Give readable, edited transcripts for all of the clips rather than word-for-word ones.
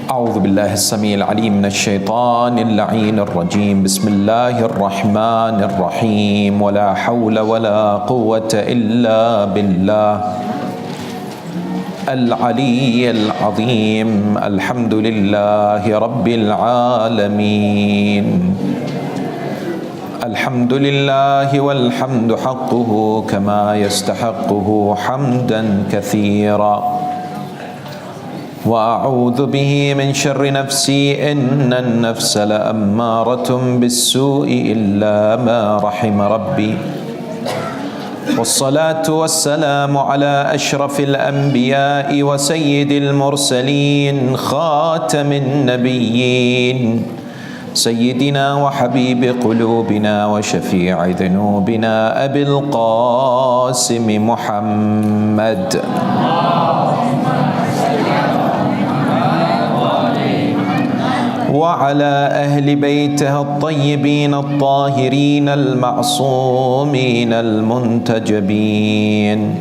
أعوذ بالله السميع العليم من الشيطان اللعين الرجيم. بسم الله الرحمن الرحيم. ولا حول ولا قوة إلا بالله العلي العظيم. الحمد لله رب العالمين. الحمد لله والحمد حقه كما يستحقه حمدا كثيرا. وأعوذ به من شر نفسي إن النفس لأمارة بالسوء إلا ما رحم ربي. والصلاة والسلام على أشرف الأنبياء وسيد المرسلين خاتم النبيين سيدنا وحبيب قلوبنا وشفيع ذنوبنا أبي القاسم محمد وعلى أهل بيته الطيبين الطاهرين المعصومين المنتجبين.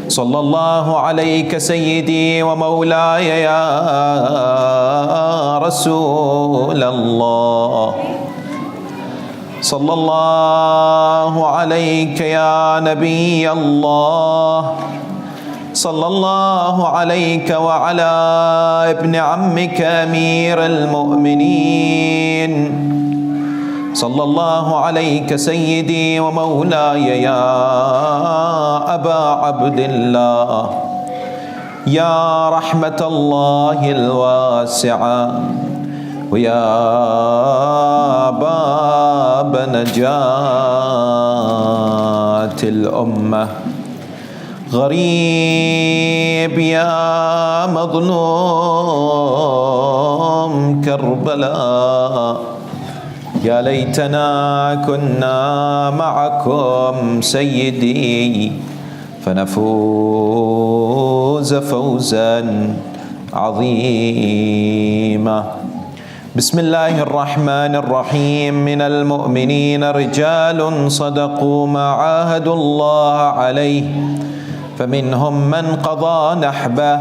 صلى الله عليك سيدي ومولاي يا رسول الله. صلى الله عليك يا نبي الله. صلى الله عليك وعلى ابن عمك أمير المؤمنين. صلى الله عليك سيدي ومولاي يا أبا عبد الله. يا رحمة الله الواسعة ويا باب نجاة الأمة. غريب يا مظلوم كربلاء. يا ليتنا كنا معكم سيدي فنفوز فوزا عظيما. بسم الله الرحمن الرحيم. من المؤمنين رجال صدقوا ما عاهدوا الله عليه فمنهم من قضى نحبه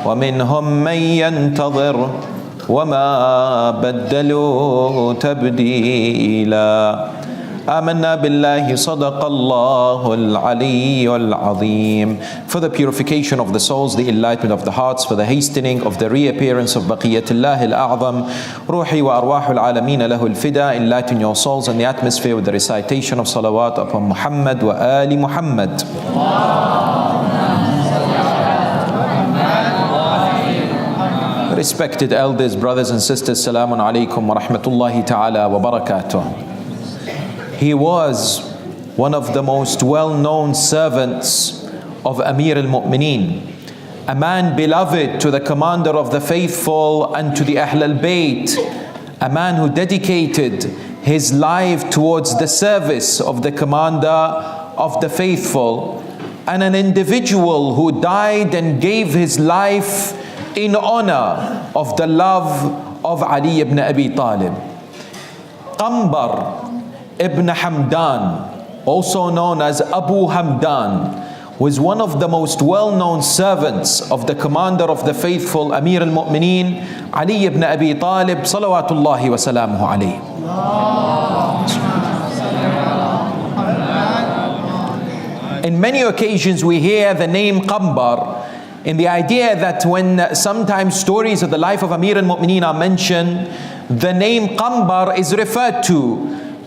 ومنهم من ينتظر وما بدلوا تبديلا. آمنا بالله صدق الله العلي العظيم. For the purification of the souls, the enlightenment of the hearts, for the hastening of the reappearance of Baqiyatullah al-A'zam, Ruhi wa arwahul alameen lahu al-fida, enlighten your souls and the atmosphere with the recitation of salawat upon Muhammad wa ali Muhammad. Respected elders, brothers and sisters, Salamun alaykum wa rahmatullahi ta'ala wa barakatuh. He was one of the most well-known servants of Amir al-Mu'mineen, a man beloved to the commander of the faithful and to the Ahlulbayt, a man who dedicated his life towards the service of the commander of the faithful, and an individual who died and gave his life in honor of the love of Ali ibn Abi Talib. Qanbar ibn Hamdan, also known as Abu Hamdan, was one of the most well-known servants of the commander of the faithful, Amir al-Mu'mineen, Ali ibn Abi Talib, salawatullahi wa salamuhu alayhi. In many occasions we hear the name Qanbar in the idea that when sometimes stories of the life of Amir al-Mu'mineen are mentioned, the name Qanbar is referred to.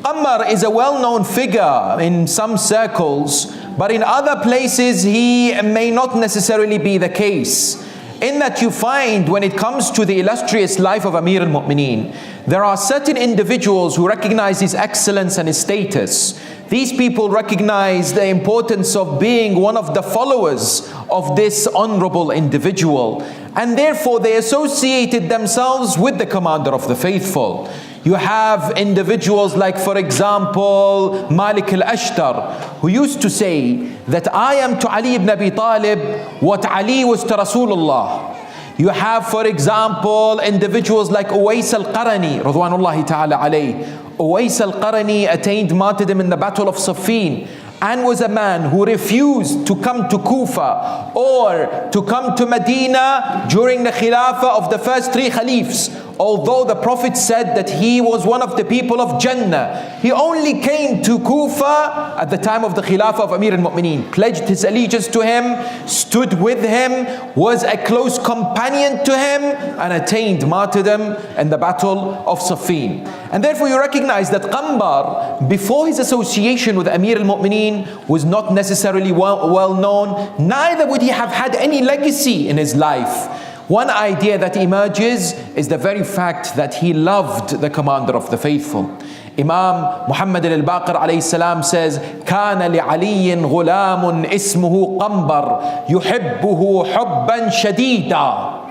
Qanbar is a well-known figure in some circles, but in other places he may not necessarily be the case. In that you find, when it comes to the illustrious life of Amir al-Mu'mineen, there are certain individuals who recognize his excellence and his status. These people recognize the importance of being one of the followers of this honorable individual, and therefore they associated themselves with the commander of the faithful. You have individuals like, for example, Malik al-Ashtar, who used to say that I am to Ali ibn Abi Talib what Ali was to Rasulullah. You have, for example, individuals like Uwais al-Qarani, Radwanullahi ta'ala alayh. Uwais al-Qarani attained martyrdom in the Battle of Siffin, and was a man who refused to come to Kufa or to come to Medina during the Khilafah of the first 3 Khalifs, although the Prophet said that he was one of the people of Jannah, he only came to Kufa at the time of the Khilafah of Amir al-Mu'mineen, pledged his allegiance to him, stood with him, was a close companion to him, and attained martyrdom in the Battle of Siffin. And therefore you recognize that Qanbar, before his association with Amir al-Mu'mineen, was not necessarily well known, neither would he have had any legacy in his life. One idea that emerges is the very fact that he loved the commander of the faithful. Imam Mohammed Al alayhi salam says, كان لعلي غلام اسمه قنبر يحبه حبا شديدا.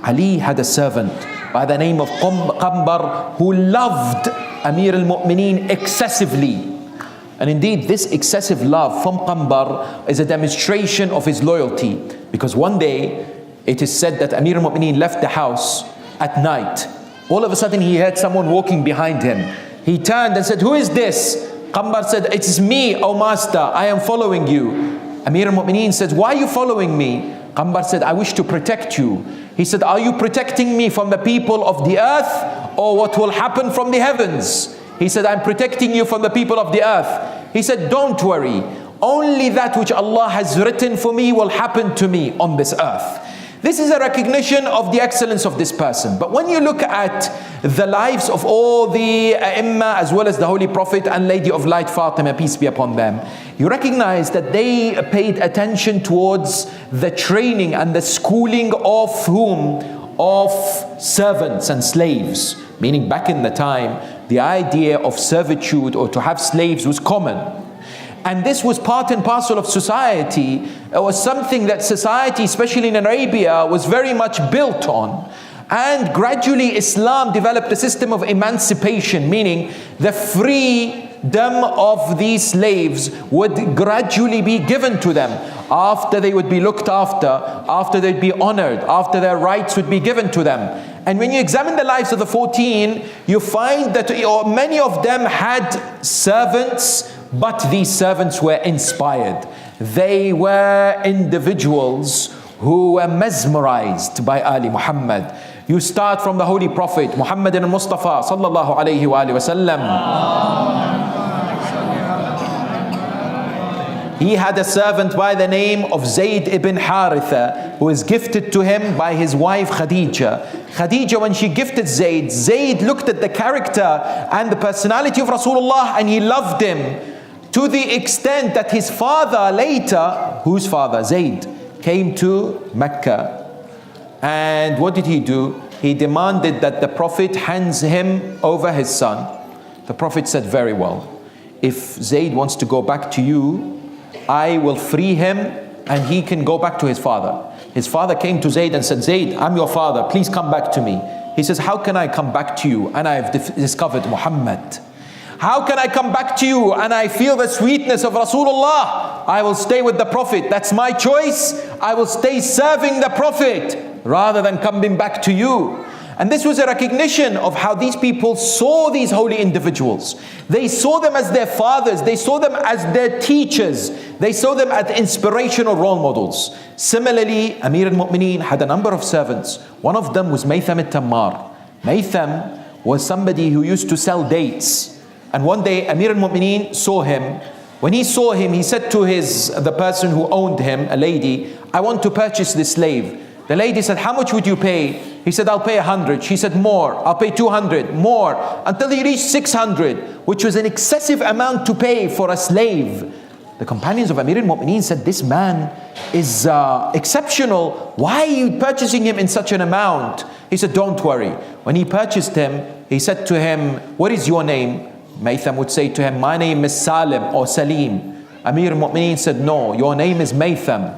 Ali had a servant by the name of Qanbar who loved Amir al-Mu'mineen excessively. And indeed, this excessive love from Qanbar is a demonstration of his loyalty, because one day it is said that Amir al-Mu'mineen left the house at night. All of a sudden he heard someone walking behind him. He turned and said, "Who is this?" Qanbar said, "It is me, O master, I am following you." Amir al-Mu'mineen said, "Why are you following me?" Qanbar said, "I wish to protect you." He said, "Are you protecting me from the people of the earth, or what will happen from the heavens?" He said, "I'm protecting you from the people of the earth." He said, "Don't worry, only that which Allah has written for me will happen to me on this earth." This is a recognition of the excellence of this person. But when you look at the lives of all the A'immah, as well as the Holy Prophet and Lady of Light Fatima, peace be upon them, you recognize that they paid attention towards the training and the schooling of whom? Of servants and slaves. Meaning back in the time, the idea of servitude or to have slaves was common. And this was part and parcel of society. It was something that society, especially in Arabia, was very much built on. And gradually Islam developed a system of emancipation, meaning the freedom of these slaves would gradually be given to them after they would be looked after they'd be honored, after their rights would be given to them. And when you examine the lives of the 14, you find that many of them had servants, but these servants were inspired. They were individuals who were mesmerized by Ali Muhammad. You start from the Holy Prophet Muhammad al-Mustafa sallallahu alayhi wa sallam. He had a servant by the name of Zayd ibn Haritha, who was gifted to him by his wife Khadija. Khadija, when she gifted Zayd, Zayd looked at the character and the personality of Rasulullah and he loved him, to the extent that his father later, whose father? Zayd, came to Mecca. And what did he do? He demanded that the Prophet hands him over his son. The Prophet said, "Very well. If Zayd wants to go back to you, I will free him and he can go back to his father." His father came to Zayd and said, "Zayd, I'm your father, please come back to me." He says, "How can I come back to you and I have discovered Muhammad? How can I come back to you and I feel the sweetness of Rasulullah? I will stay with the Prophet. That's my choice. I will stay serving the Prophet rather than coming back to you." And this was a recognition of how these people saw these holy individuals. They saw them as their fathers. They saw them as their teachers. They saw them as inspirational role models. Similarly, Amir al-Mu'mineen had a number of servants. One of them was Maytham al-Tammar. Maytham was somebody who used to sell dates. And one day Amir al-Mu'mineen saw him. When he saw him, he said to the person who owned him, a lady, "I want to purchase this slave." The lady said, "How much would you pay?" He said, "I'll pay 100. She said, "More." "I'll pay 200, more," until he reached 600, which was an excessive amount to pay for a slave. The companions of Amir al-Mu'mineen said, "This man is exceptional. Why are you purchasing him in such an amount?" He said, "Don't worry." When he purchased him, he said to him, "What is your name?" Maytham would say to him, "My name is Salim or Salim." Amir al-Mu'mineen said, "No, your name is Maytham."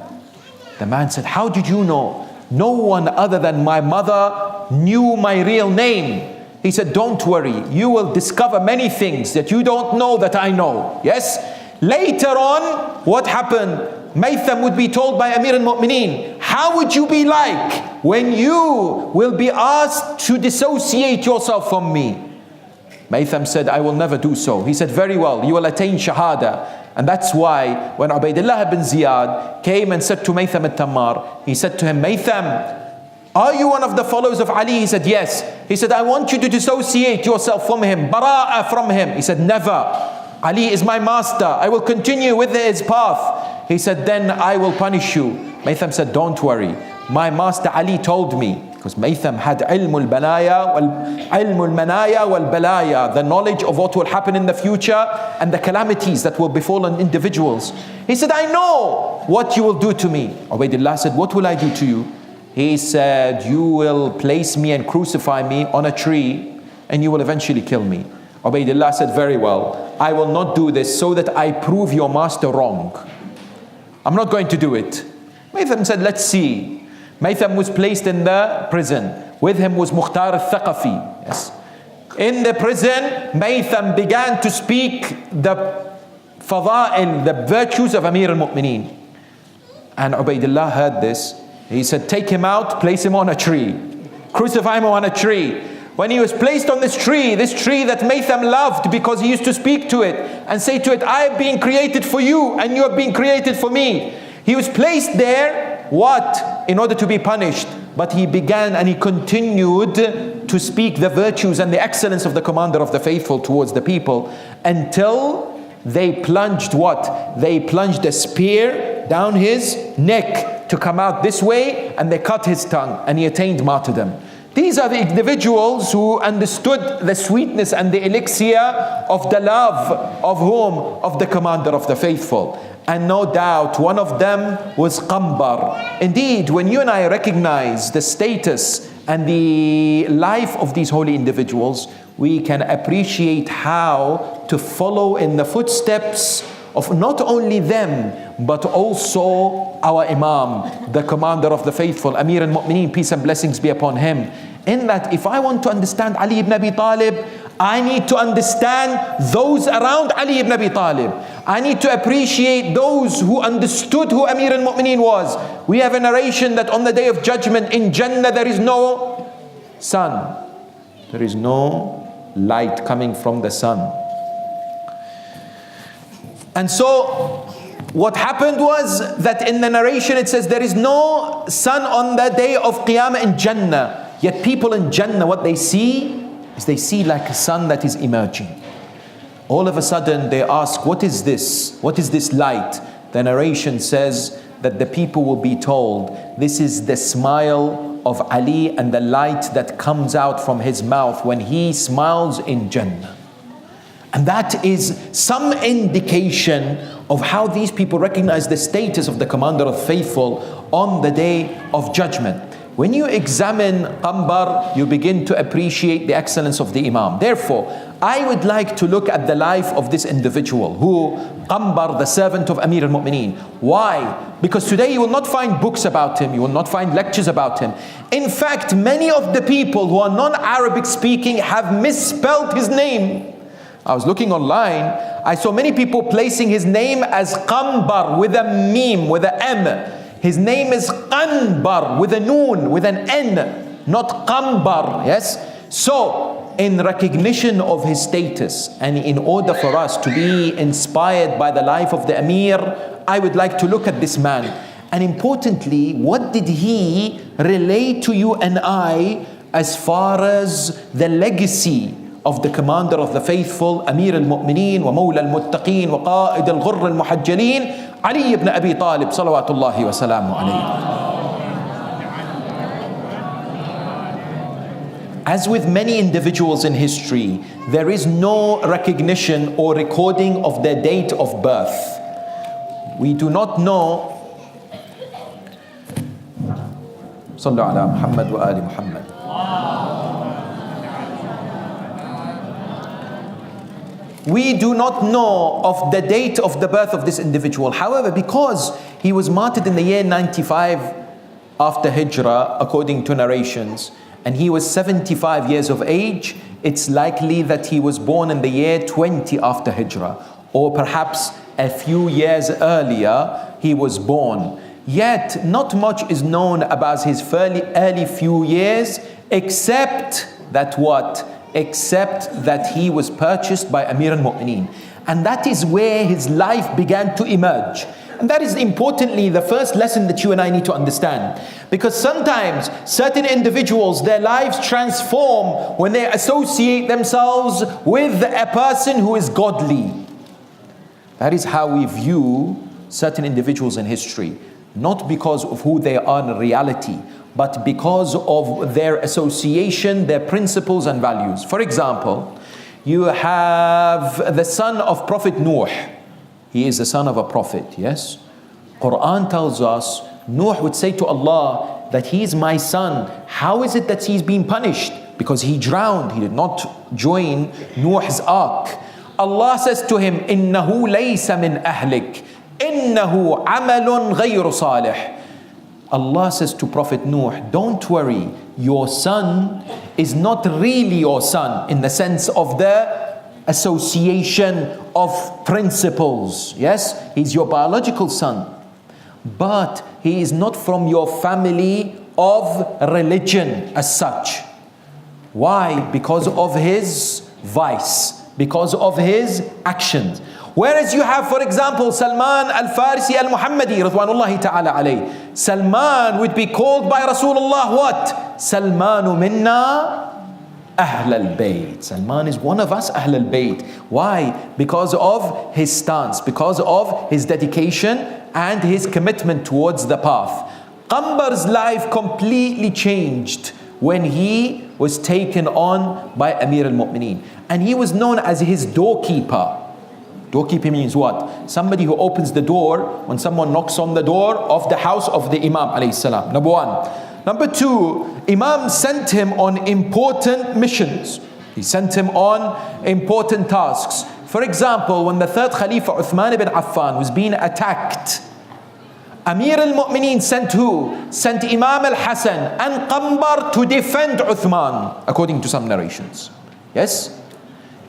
The man said, "How did you know?" "No one other than my mother knew my real name." He said, "Don't worry, you will discover many things that you don't know that I know." Yes? Later on, what happened? Maytham would be told by Amir al-Mu'mineen, "How would you be like when you will be asked to dissociate yourself from me?" Maytham said, "I will never do so." He said, "Very well, you will attain Shahada." And that's why when Ubaydullah ibn Ziyad came and said to Maytham al-Tammar, he said to him, Maytham, are you one of the followers of Ali? He said, yes. He said, I want you to dissociate yourself from him, bara'ah from him. He said, never. Ali is my master. I will continue with his path. He said, then I will punish you. Maytham said, don't worry. My master Ali told me, because Maytham had ilmul manaya wal balaya, the knowledge of what will happen in the future and the calamities that will befall on individuals. He said, I know what you will do to me. Ubaydullah said, what will I do to you? He said, you will place me and crucify me on a tree and you will eventually kill me. Ubaydullah said, very well, I will not do this so that I prove your master wrong. I'm not going to do it. Maytham said, let's see. Maytham was placed in the prison. With him was Mukhtar al-Thaqafi. Yes. In the prison, Maytham began to speak the fada'il, the virtues of Amir al-Mu'mineen. And Ubaydullah heard this. He said, take him out, place him on a tree. Crucify him on a tree. When he was placed on this tree that Maytham loved because he used to speak to it and say to it, I have been created for you and you have been created for me. He was placed there, what? In order to be punished. But he began and he continued to speak the virtues and the excellence of the commander of the faithful towards the people until they plunged what? They plunged a spear down his neck to come out this way, and they cut his tongue and he attained martyrdom. These are the individuals who understood the sweetness and the elixir of the love of whom? Of the commander of the faithful. And no doubt one of them was Qanbar. Indeed, when you and I recognize the status and the life of these holy individuals, we can appreciate how to follow in the footsteps of not only them, but also our Imam, the commander of the faithful, Amir al-Mu'mineen, peace and blessings be upon him. In that, if I want to understand Ali ibn Abi Talib, I need to understand those around Ali ibn Abi Talib. I need to appreciate those who understood who Amir al-Mu'mineen was. We have a narration that on the day of judgment in Jannah there is no sun. There is no light coming from the sun. And so what happened was that in the narration it says there is no sun on the day of Qiyamah in Jannah. Yet people in Jannah, what they see is they see like a sun that is emerging. All of a sudden they ask, what is this? What is this light? The narration says that the people will be told, this is the smile of Ali and the light that comes out from his mouth when he smiles in Jannah. And that is some indication of how these people recognize the status of the commander of faithful on the day of judgment. When you examine Qanbar, you begin to appreciate the excellence of the Imam. Therefore, I would like to look at the life of this individual who, Qanbar, the servant of Amir al-Mu'mineen. Why? Because today you will not find books about him, you will not find lectures about him. In fact, many of the people who are non-Arabic speaking have misspelled his name. I was looking online, I saw many people placing his name as Qanbar with a meme, with a M. His name is Qanbar with a noon, with an N, not Qanbar, yes? So, in recognition of his status and in order for us to be inspired by the life of the Amir, I would like to look at this man. And importantly, what did he relate to you and I as far as the legacy of the commander of the faithful, Amir al-Mu'mineen wa Mawla al-Muttaqeen wa Qa'id al-Ghurr al-Muhajjaleen, Ali ibn Abi Talib, salawatullahi wa salamu alayhi. As with many individuals in history, there is no recognition or recording of their date of birth. We do not know. Sallu ala Muhammad wa ali Muhammad. We do not know of the date of the birth of this individual. However, because he was martyred in the year 95 after Hijrah, according to narrations, and he was 75 years of age, it's likely that he was born in the year 20 after Hijrah, or perhaps a few years earlier he was born. Yet, not much is known about his fairly early few years, except that what? Except that he was purchased by Amir al-Mu'mineen. And that is where his life began to emerge. And that is importantly the first lesson that you and I need to understand. Because sometimes certain individuals, their lives transform when they associate themselves with a person who is godly. That is how we view certain individuals in history. Not because of who they are in reality, but because of their association, their principles and values. For example, you have the son of Prophet Nuh. He is the son of a prophet, yes? Quran tells us, Nuh would say to Allah that he is my son. How is it that he's being punished? Because he drowned, he did not join Nuh's ark. Allah says to him, إِنَّهُ لَيْسَ مِنْ أَهْلِكَ إِنَّهُ عَمَلٌ غَيْرُ صَالِحٍ. Allah says to Prophet Nuh, don't worry, your son is not really your son in the sense of the association of principles. Yes, he's your biological son, but he is not from your family of religion as such. Why? Because of his vice, because of his actions. Whereas you have, for example, Salman Al-Farisi Al-Muhammadi Ridwanullahi ta'ala alayh. Salman would be called by Rasulullah what? Salmanu minna Ahlulbayt. Salman is one of us, Ahlulbayt. Why? Because of his stance, because of his dedication and his commitment towards the path. Qanbar's life completely changed when he was taken on by Amir al-Mu'mineen. And he was known as his doorkeeper. Doorkeeper means what? Somebody who opens the door when someone knocks on the door of the house of the Imam alayhi salam. Number one. Number two, Imam sent him on important missions. He sent him on important tasks. For example, when the third Khalifa Uthman ibn Affan was being attacked, Amir al-Mu'mineen sent who? Sent Imam al-Hasan and Qanbar to defend Uthman, according to some narrations. Yes?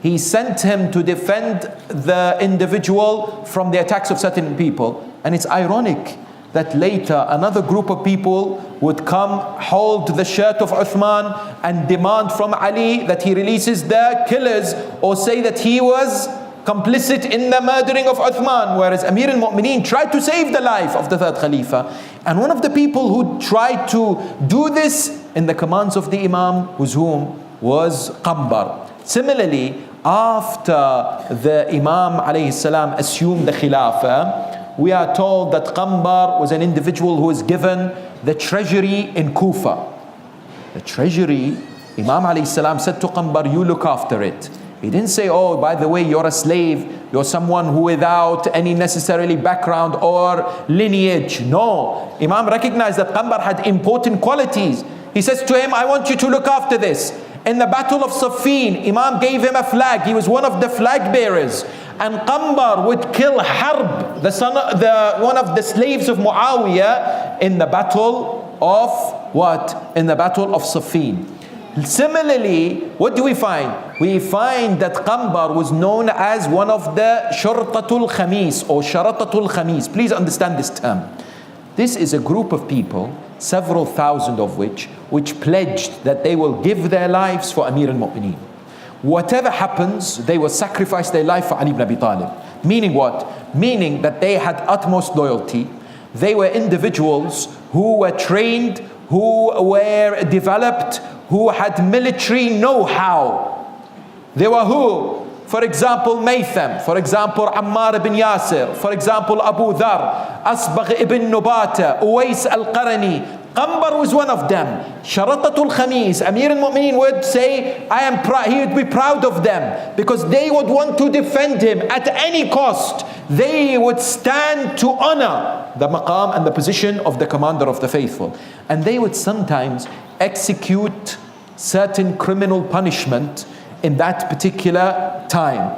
He sent him to defend the individual from the attacks of certain people. And it's ironic that later another group of people would come, hold the shirt of Uthman and demand from Ali that he releases the killers, or say that he was complicit in the murdering of Uthman. Whereas Amir al-Mu'mineen tried to save the life of the third Khalifa. And one of the people who tried to do this in the commands of the Imam was whom? Was Qanbar. Similarly, after the Imam alayhi salam assumed the Khilafah, we are told that Qanbar was an individual who was given the treasury in Kufa. The treasury, Imam alayhi salam said to Qanbar, you look after it. He didn't say, oh, by the way, you're a slave, you're someone who without any necessarily background or lineage. No, Imam recognized that Qanbar had important qualities. He says to him, I want you to look after this. In the battle of Siffin, Imam gave him a flag. He was one of the flag bearers. And Qanbar would kill Harb, one of the slaves of Muawiyah, in the battle of what? In the battle of Siffin. Similarly, what do we find? We find that Qanbar was known as one of the Shurtatul Khamis or Sharatatul Khamis. Please understand this term. This is a group of people, several thousand of which pledged that they will give their lives for Amir al-Mu'mineen. Whatever happens, they will sacrifice their life for Ali ibn Abi Talib. Meaning what? Meaning that they had utmost loyalty. They were individuals who were trained, who were developed, who had military know-how. They were who? For example, Maytham. For example, Ammar ibn Yasir. For example, Abu Dhar, Asbagh ibn Nubata, Uwais al-Qarani. Qanbar was one of them. Sharatatul Khamis. Amir al-Mu'mineen would say, he would be proud of them because they would want to defend him at any cost. They would stand to honor the maqam and the position of the commander of the faithful. And they would sometimes execute certain criminal punishment in that particular time.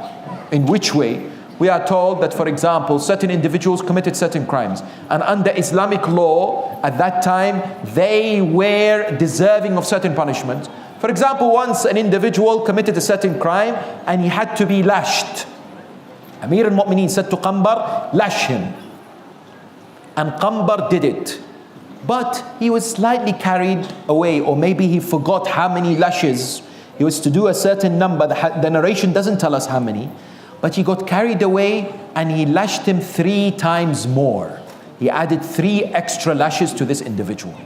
In which way? We are told that, for example, certain individuals committed certain crimes, and under Islamic law at that time they were deserving of certain punishments. For example, once an individual committed a certain crime and he had to be lashed. Amir al-Mu'mineen said to Qanbar, lash him. And Qanbar did it. But he was slightly carried away, or maybe he forgot how many lashes. He was to do a certain number. The narration doesn't tell us how many. But he got carried away and he lashed him 3 times more. He added 3 extra lashes to this individual.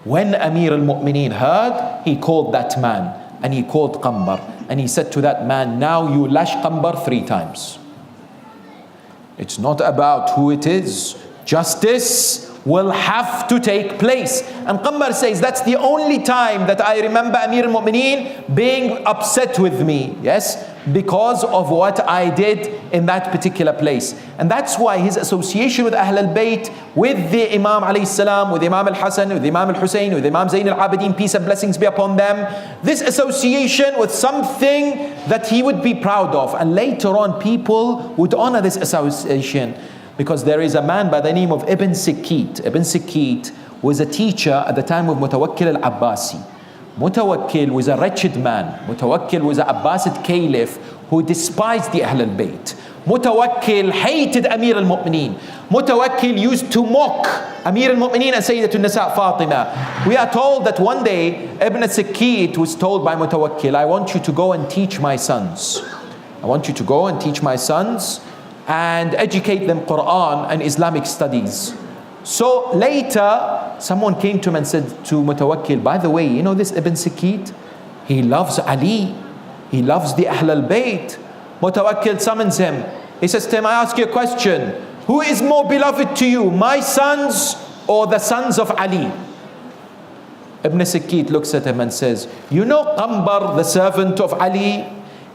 When Amir al-Mu'mineen heard, he called that man and he called Qanbar and he said to that man, now you lash Qanbar 3 times. It's not about who it is. Justice will have to take place. And Qanbar says, that's the only time that I remember Amir al-Mu'mineen being upset with me. Yes, because of what I did in that particular place. And that's why his association with Ahlulbayt, with the Imam alayhi salam, with Imam Al-Hasan, with Imam Al-Hussein, with Imam Zayn Al-Abidin, peace and blessings be upon them, this association was something that he would be proud of. And later on, people would honor this association. Because there is a man by the name of Ibn Sikit. Ibn Sikit was a teacher at the time of Mutawakkil al-Abbasi. Mutawakkil was a wretched man. Mutawakkil was an Abbasid caliph who despised the Ahlulbayt. Mutawakkil hated Amir al-Mu'mineen. Mutawakkil used to mock Amir al-Mu'mineen and Sayyidatun Nisa Fatima. We are told that one day Ibn Sikit was told by Mutawakkil, I want you to go and teach my sons. I want you to go and teach my sons and educate them Quran and Islamic studies. So later, someone came to him and said to Mutawakkil, by the way, you know this Ibn Sikit? He loves Ali. He loves the Ahlulbayt. Mutawakkil summons him. He says to him, I ask you a question. Who is more beloved to you, my sons or the sons of Ali? Ibn Sikit looks at him and says, you know Qanbar, the servant of Ali?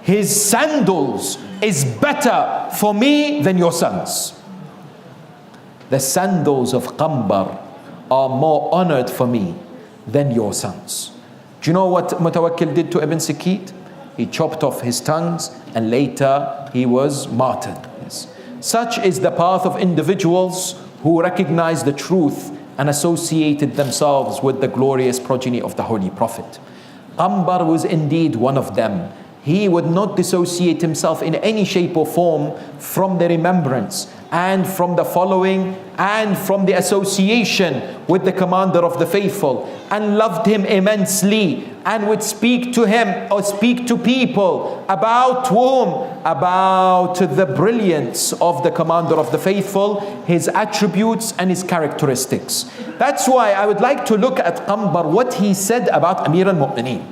His sandals is better for me than your sons. The sandals of Qanbar are more honored for me than your sons. Do you know what Mutawakkil did to Ibn Sikit? He chopped off his tongues and later he was martyred. Yes. Such is the path of individuals who recognized the truth and associated themselves with the glorious progeny of the Holy Prophet. Qanbar was indeed one of them. He would not dissociate himself in any shape or form from the remembrance and from the following and from the association with the commander of the faithful, and loved him immensely and would speak to him or speak to people about whom? About the brilliance of the commander of the faithful, his attributes and his characteristics. That's why I would like to look at Qanbar, what he said about Amir al-Mu'mineen.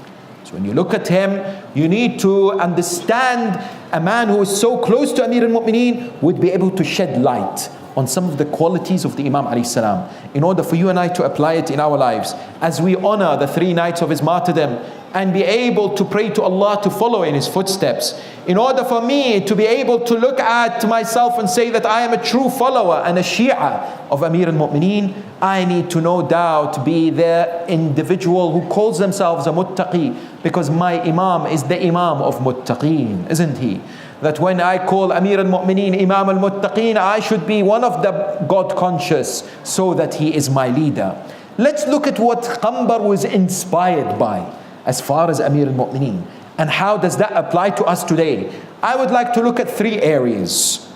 When you look at him, you need to understand a man who is so close to Amir al-Mu'mineen would be able to shed light on some of the qualities of the Imam alayhi salam in order for you and I to apply it in our lives as we honor the 3 nights of his martyrdom and be able to pray to Allah to follow in his footsteps. In order for me to be able to look at myself and say that I am a true follower and a Shia of Amir al-Mu'mineen, I need to no doubt be the individual who calls themselves a muttaqi, because my Imam is the Imam of muttaqeen, isn't he? That when I call Amir al-Mu'mineen Imam al-Muttaqeen, I should be one of the God conscious so that he is my leader. Let's look at what Qanbar was inspired by as far as Amir al-Mu'mineen, and how does that apply to us today. I would like to look at 3 areas.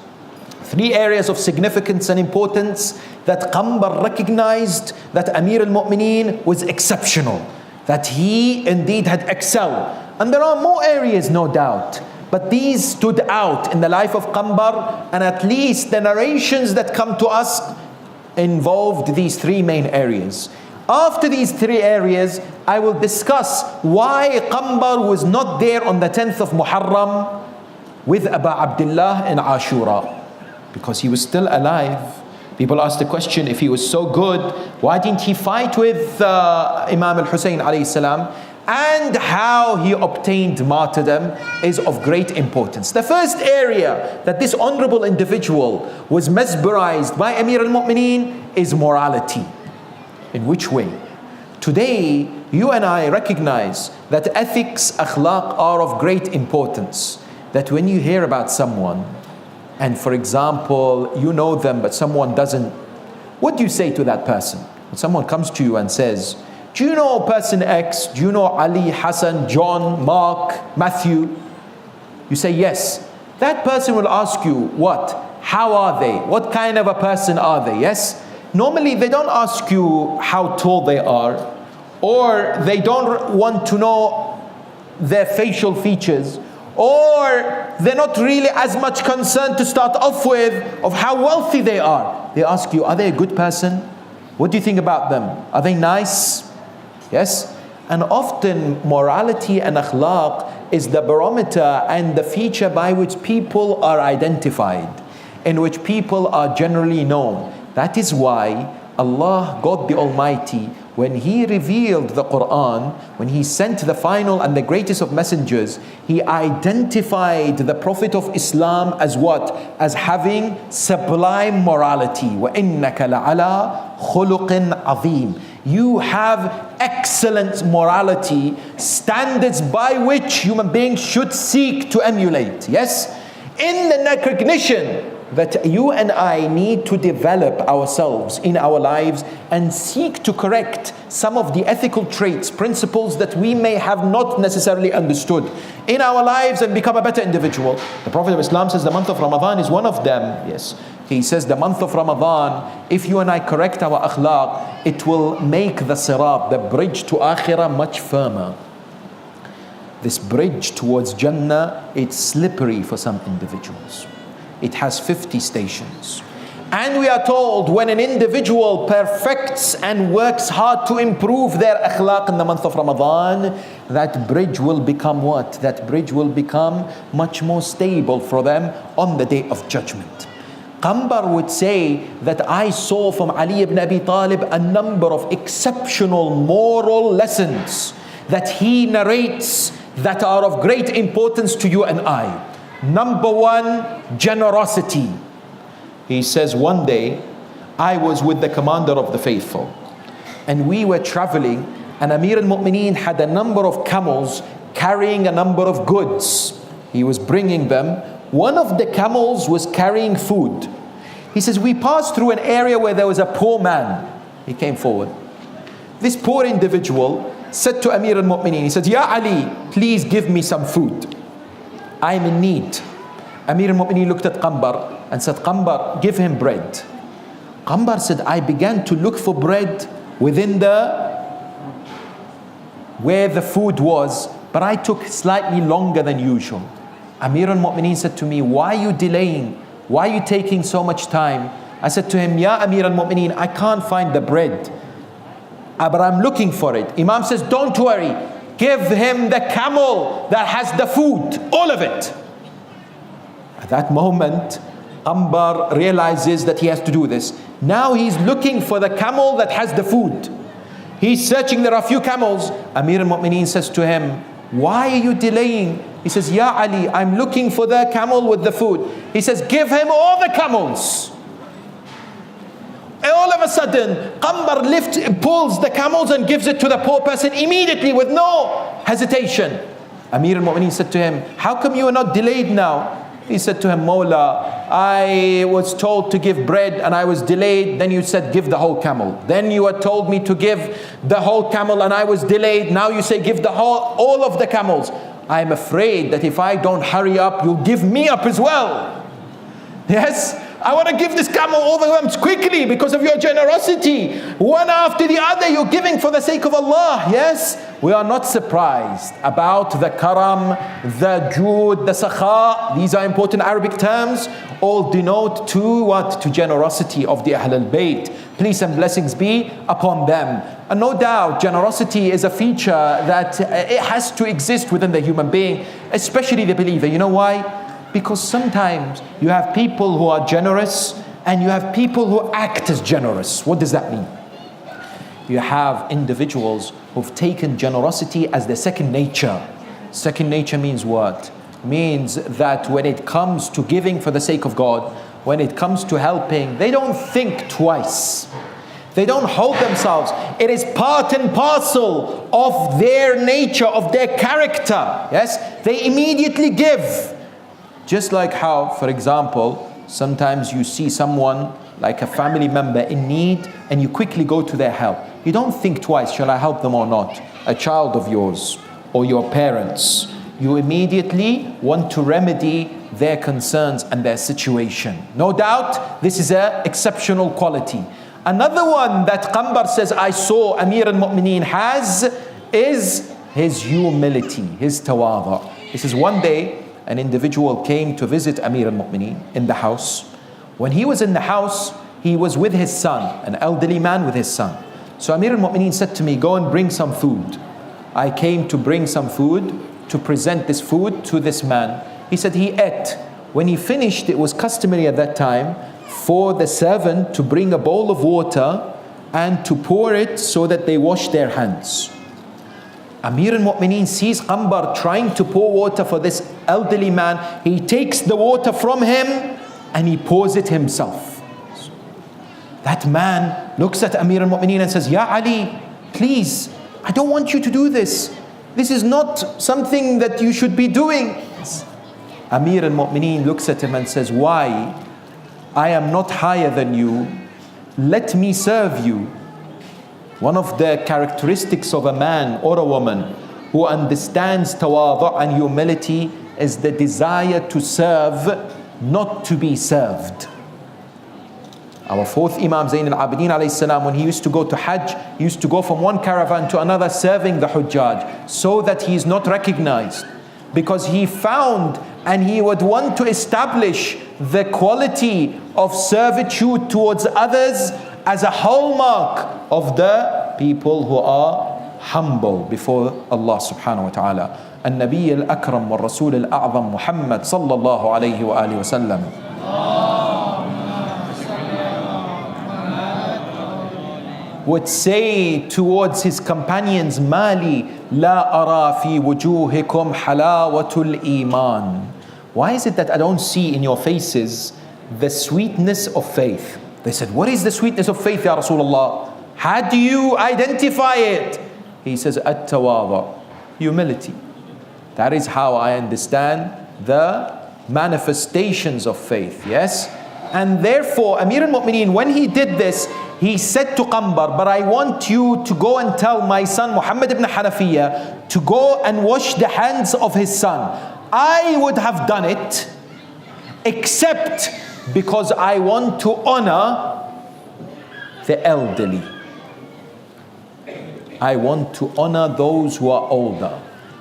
3 areas of significance and importance that Qanbar recognized that Amir al-Mu'mineen was exceptional, that he indeed had excelled. And there are more areas, no doubt, but these stood out in the life of Qanbar, and at least the narrations that come to us involved these 3 main areas. After these 3 areas, I will discuss why Qanbar was not there on the 10th of Muharram with Abu Abdullah in Ashura, because he was still alive. People asked the question, if he was so good, why didn't he fight with Imam Al-Hussein alayhi salam? And how he obtained martyrdom is of great importance. The first area that this honorable individual was mesmerized by Amir al-Mu'mineen is morality. In which way? Today, you and I recognize that ethics, akhlaq are of great importance. That when you hear about someone, and for example, you know them but someone doesn't, what do you say to that person? When someone comes to you and says, do you know person X? Do you know Ali, Hasan, John, Mark, Matthew? You say yes. That person will ask you, what? How are they? What kind of a person are they? Yes? Normally they don't ask you how tall they are, or they don't want to know their facial features, Or they're not really as much concerned to start off with of how wealthy they are. They ask you, are they a good person? What do you think about them? Are they nice? Yes? And often morality and akhlaq is the barometer and the feature by which people are identified, in which people are generally known. That is why Allah, God the Almighty, when He revealed the Quran, when He sent the final and the greatest of messengers, He identified the Prophet of Islam as what? As having sublime morality. وَإِنَّكَ لَعَلَىٰ خُلُقٍ عَظِيمٍ. You have excellent morality, standards by which human beings should seek to emulate. Yes? In the recognition that you and I need to develop ourselves in our lives and seek to correct some of the ethical traits, principles that we may have not necessarily understood in our lives and become a better individual. The Prophet of Islam says the month of Ramadan is one of them. Yes. He says the month of Ramadan, if you and I correct our akhlaq, it will make the sirat, the bridge to akhirah, much firmer. This bridge towards Jannah, it's slippery for some individuals. It has 50 stations. And we are told when an individual perfects and works hard to improve their akhlaq in the month of Ramadan, that bridge will become what? That bridge will become much more stable for them on the day of judgment. Qanbar would say that I saw from Ali ibn Abi Talib a number of exceptional moral lessons that he narrates that are of great importance to you and I. Number one, generosity. He says, one day I was with the commander of the faithful and we were traveling, and Amir al-Mu'mineen had a number of camels carrying a number of goods. He was bringing them. One of the camels was carrying food. He says, we passed through an area where there was a poor man. He came forward. This poor individual said to Amir al-Mu'mineen, he said, Ya Ali, please give me some food. I'm in need. Amir al-Mu'mineen looked at Qanbar and said, Qanbar, give him bread. Qanbar said, I began to look for bread within where the food was, but I took slightly longer than usual. Amir al-Mu'mineen said to me, why are you delaying? Why are you taking so much time? I said to him, Ya Amir al-Mu'mineen, I can't find the bread, but I'm looking for it. Imam says, don't worry. Give him the camel that has the food, all of it. At that moment, Qanbar realizes that he has to do this. Now he's looking for the camel that has the food. He's searching, there are a few camels. Amir al-Mu'mineen says to him, why are you delaying? He says, Ya Ali, I'm looking for the camel with the food. He says, give him all the camels. All of a sudden, Qanbar pulls the camels and gives it to the poor person immediately with no hesitation. Amir al-Mu'mineen said to him, how come you are not delayed now? He said to him, Mawla, I was told to give bread and I was delayed. Then you said, give the whole camel. Then you had told me to give the whole camel and I was delayed. Now you say, give all of the camels. I'm afraid that if I don't hurry up, you'll give me up as well. Yes? I want to give this camel all the way quickly because of your generosity. One after the other, you're giving for the sake of Allah. Yes? We are not surprised about the karam, the jood, the sakha. These are important Arabic terms. All denote to what? To generosity of the Ahlulbayt. Peace and blessings be upon them. And no doubt, generosity is a feature that it has to exist within the human being, especially the believer. You know why? Because sometimes you have people who are generous and you have people who act as generous. What does that mean? You have individuals who've taken generosity as their second nature. Second nature means what? Means that when it comes to giving for the sake of God, when it comes to helping, they don't think twice. They don't hold themselves. It is part and parcel of their nature, of their character. Yes? They immediately give. Just like how, for example, sometimes you see someone like a family member in need and you quickly go to their help. You don't think twice, shall I help them or not? A child of yours or your parents. You immediately want to remedy their concerns and their situation. No doubt, this is an exceptional quality. Another one that Qanbar says I saw Amir al-Mu'mineen has is his humility, his tawada. He says one day an individual came to visit Amir al-Mu'mineen in the house. When he was in the house, he was with his son, an elderly man with his son. So Amir al-Mu'mineen said to me, go and bring some food. I came to bring some food, to present this food to this man. He said he ate. When he finished, it was customary at that time for the servant to bring a bowl of water and to pour it so that they wash their hands. Amir al-Mu'mineen sees Qanbar trying to pour water for this elderly man. He takes the water from him and he pours it himself. That man looks at Amir al-Mu'mineen and says, Ya Ali, please, I don't want you to do this. This is not something that you should be doing. Amir al-Mu'mineen looks at him and says, why? I am not higher than you. Let me serve you. One of the characteristics of a man or a woman who understands tawadu' and humility is the desire to serve, not to be served. Our fourth Imam Zayn al-Abidin alayhi salam, when he used to go to Hajj, he used to go from one caravan to another serving the Hujjaj so that he is not recognized. Because he found and he would want to establish the quality of servitude towards others as a hallmark of the people who are humble before Allah subhanahu wa ta'ala. An-Nabi al-Akram wa Rasul al-A'zam Muhammad sallallahu alayhi wa alihi wa sallam would say towards his companions, Mali la ara fi wujuhikum halawatul iman. Why is it that I don't see in your faces the sweetness of faith? They said, what is the sweetness of faith, Ya Rasulullah? How do you identify it? He says, at-tawadu, humility. That is how I understand the manifestations of faith, yes? And therefore, Amir al-Mu'mineen, when he did this, he said to Qanbar, but I want you to go and tell my son Muhammad ibn Hanafiya to go and wash the hands of his son. I would have done it, except because I want to honor the elderly. I want to honor those who are older.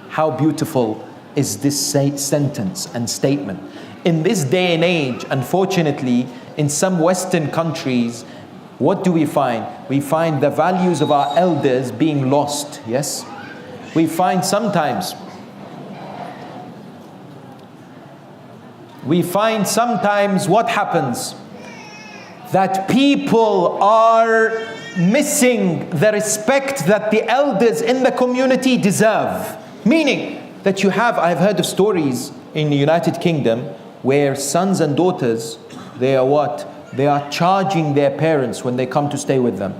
How beautiful is this sentence and statement. In this day and age, unfortunately, in some Western countries, what do we find? We find the values of our elders being lost, yes? We find sometimes what happens? That people are missing the respect that the elders in the community deserve. Meaning that I've heard of stories in the United Kingdom where sons and daughters, they are what? They are charging their parents when they come to stay with them,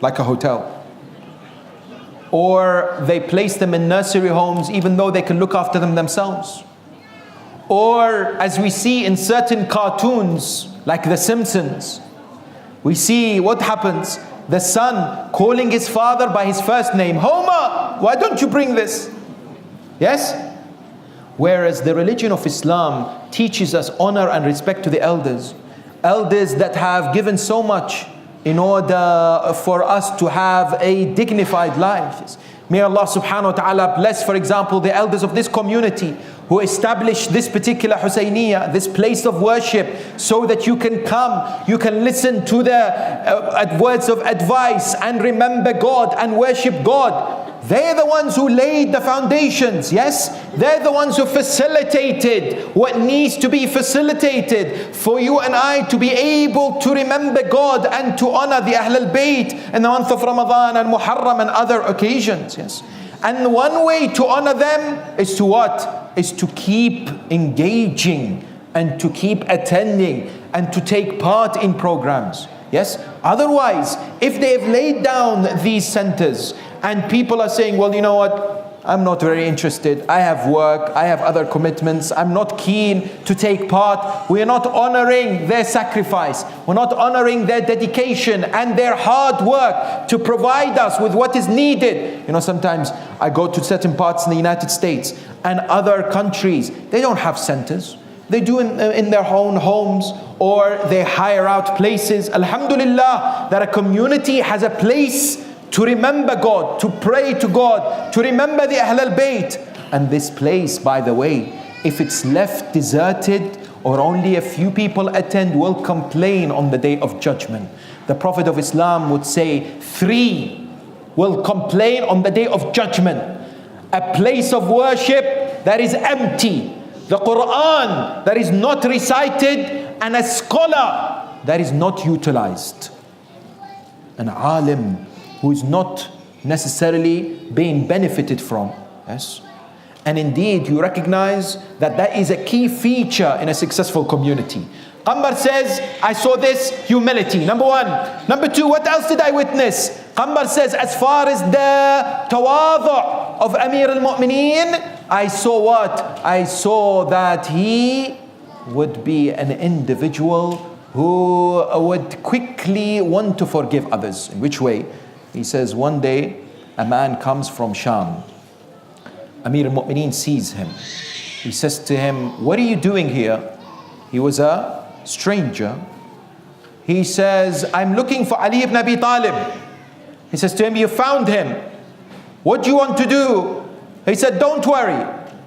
like a hotel. Or they place them in nursery homes even though they can look after them themselves. Or as we see in certain cartoons, like The Simpsons, we see what happens. The son calling his father by his first name, Homer, why don't you bring this? Yes? Whereas the religion of Islam teaches us honor and respect to the elders. Elders that have given so much in order for us to have a dignified life. May Allah subhanahu wa ta'ala bless, for example, the elders of this community who established this particular Husayniyah, this place of worship, so that you can come, you can listen to the words of advice and remember God and worship God. They're the ones who laid the foundations, yes? They're the ones who facilitated what needs to be facilitated for you and I to be able to remember God and to honor the Ahlulbayt in the month of Ramadan and Muharram and other occasions, yes? And one way to honor them is to what? Is to keep engaging and to keep attending and to take part in programs, yes? Otherwise, if they have laid down these centers and people are saying, well, you know what? I'm not very interested. I have work. I have other commitments. I'm not keen to take part. We are not honoring their sacrifice. We're not honoring their dedication and their hard work to provide us with what is needed. You know, sometimes I go to certain parts in the United States and other countries. They don't have centers. They do in their own homes, or they hire out places. Alhamdulillah, that a community has a place to remember God, to pray to God, to remember the Ahlulbayt. And this place, by the way, if it's left deserted or only a few people attend, will complain on the day of judgment. The Prophet of Islam would say 3 will complain on the day of judgment: a place of worship that is empty, the Quran that is not recited, and a scholar that is not utilized. An alim who is not necessarily being benefited from. Yes. And indeed, you recognize that that is a key feature in a successful community. Qanbar says, I saw this humility, number 1. Number 2, what else did I witness? Qanbar says, as far as the tawadu' of Amir al-Mu'mineen, I saw what? I saw that he would be an individual who would quickly want to forgive others. In which way? He says, one day a man comes from Sham. Amir al-Mu'mineen sees him. He says to him, what are you doing here? He was a stranger. He says, I'm looking for Ali ibn Abi Talib. He says to him, you found him. What do you want to do? He said, don't worry.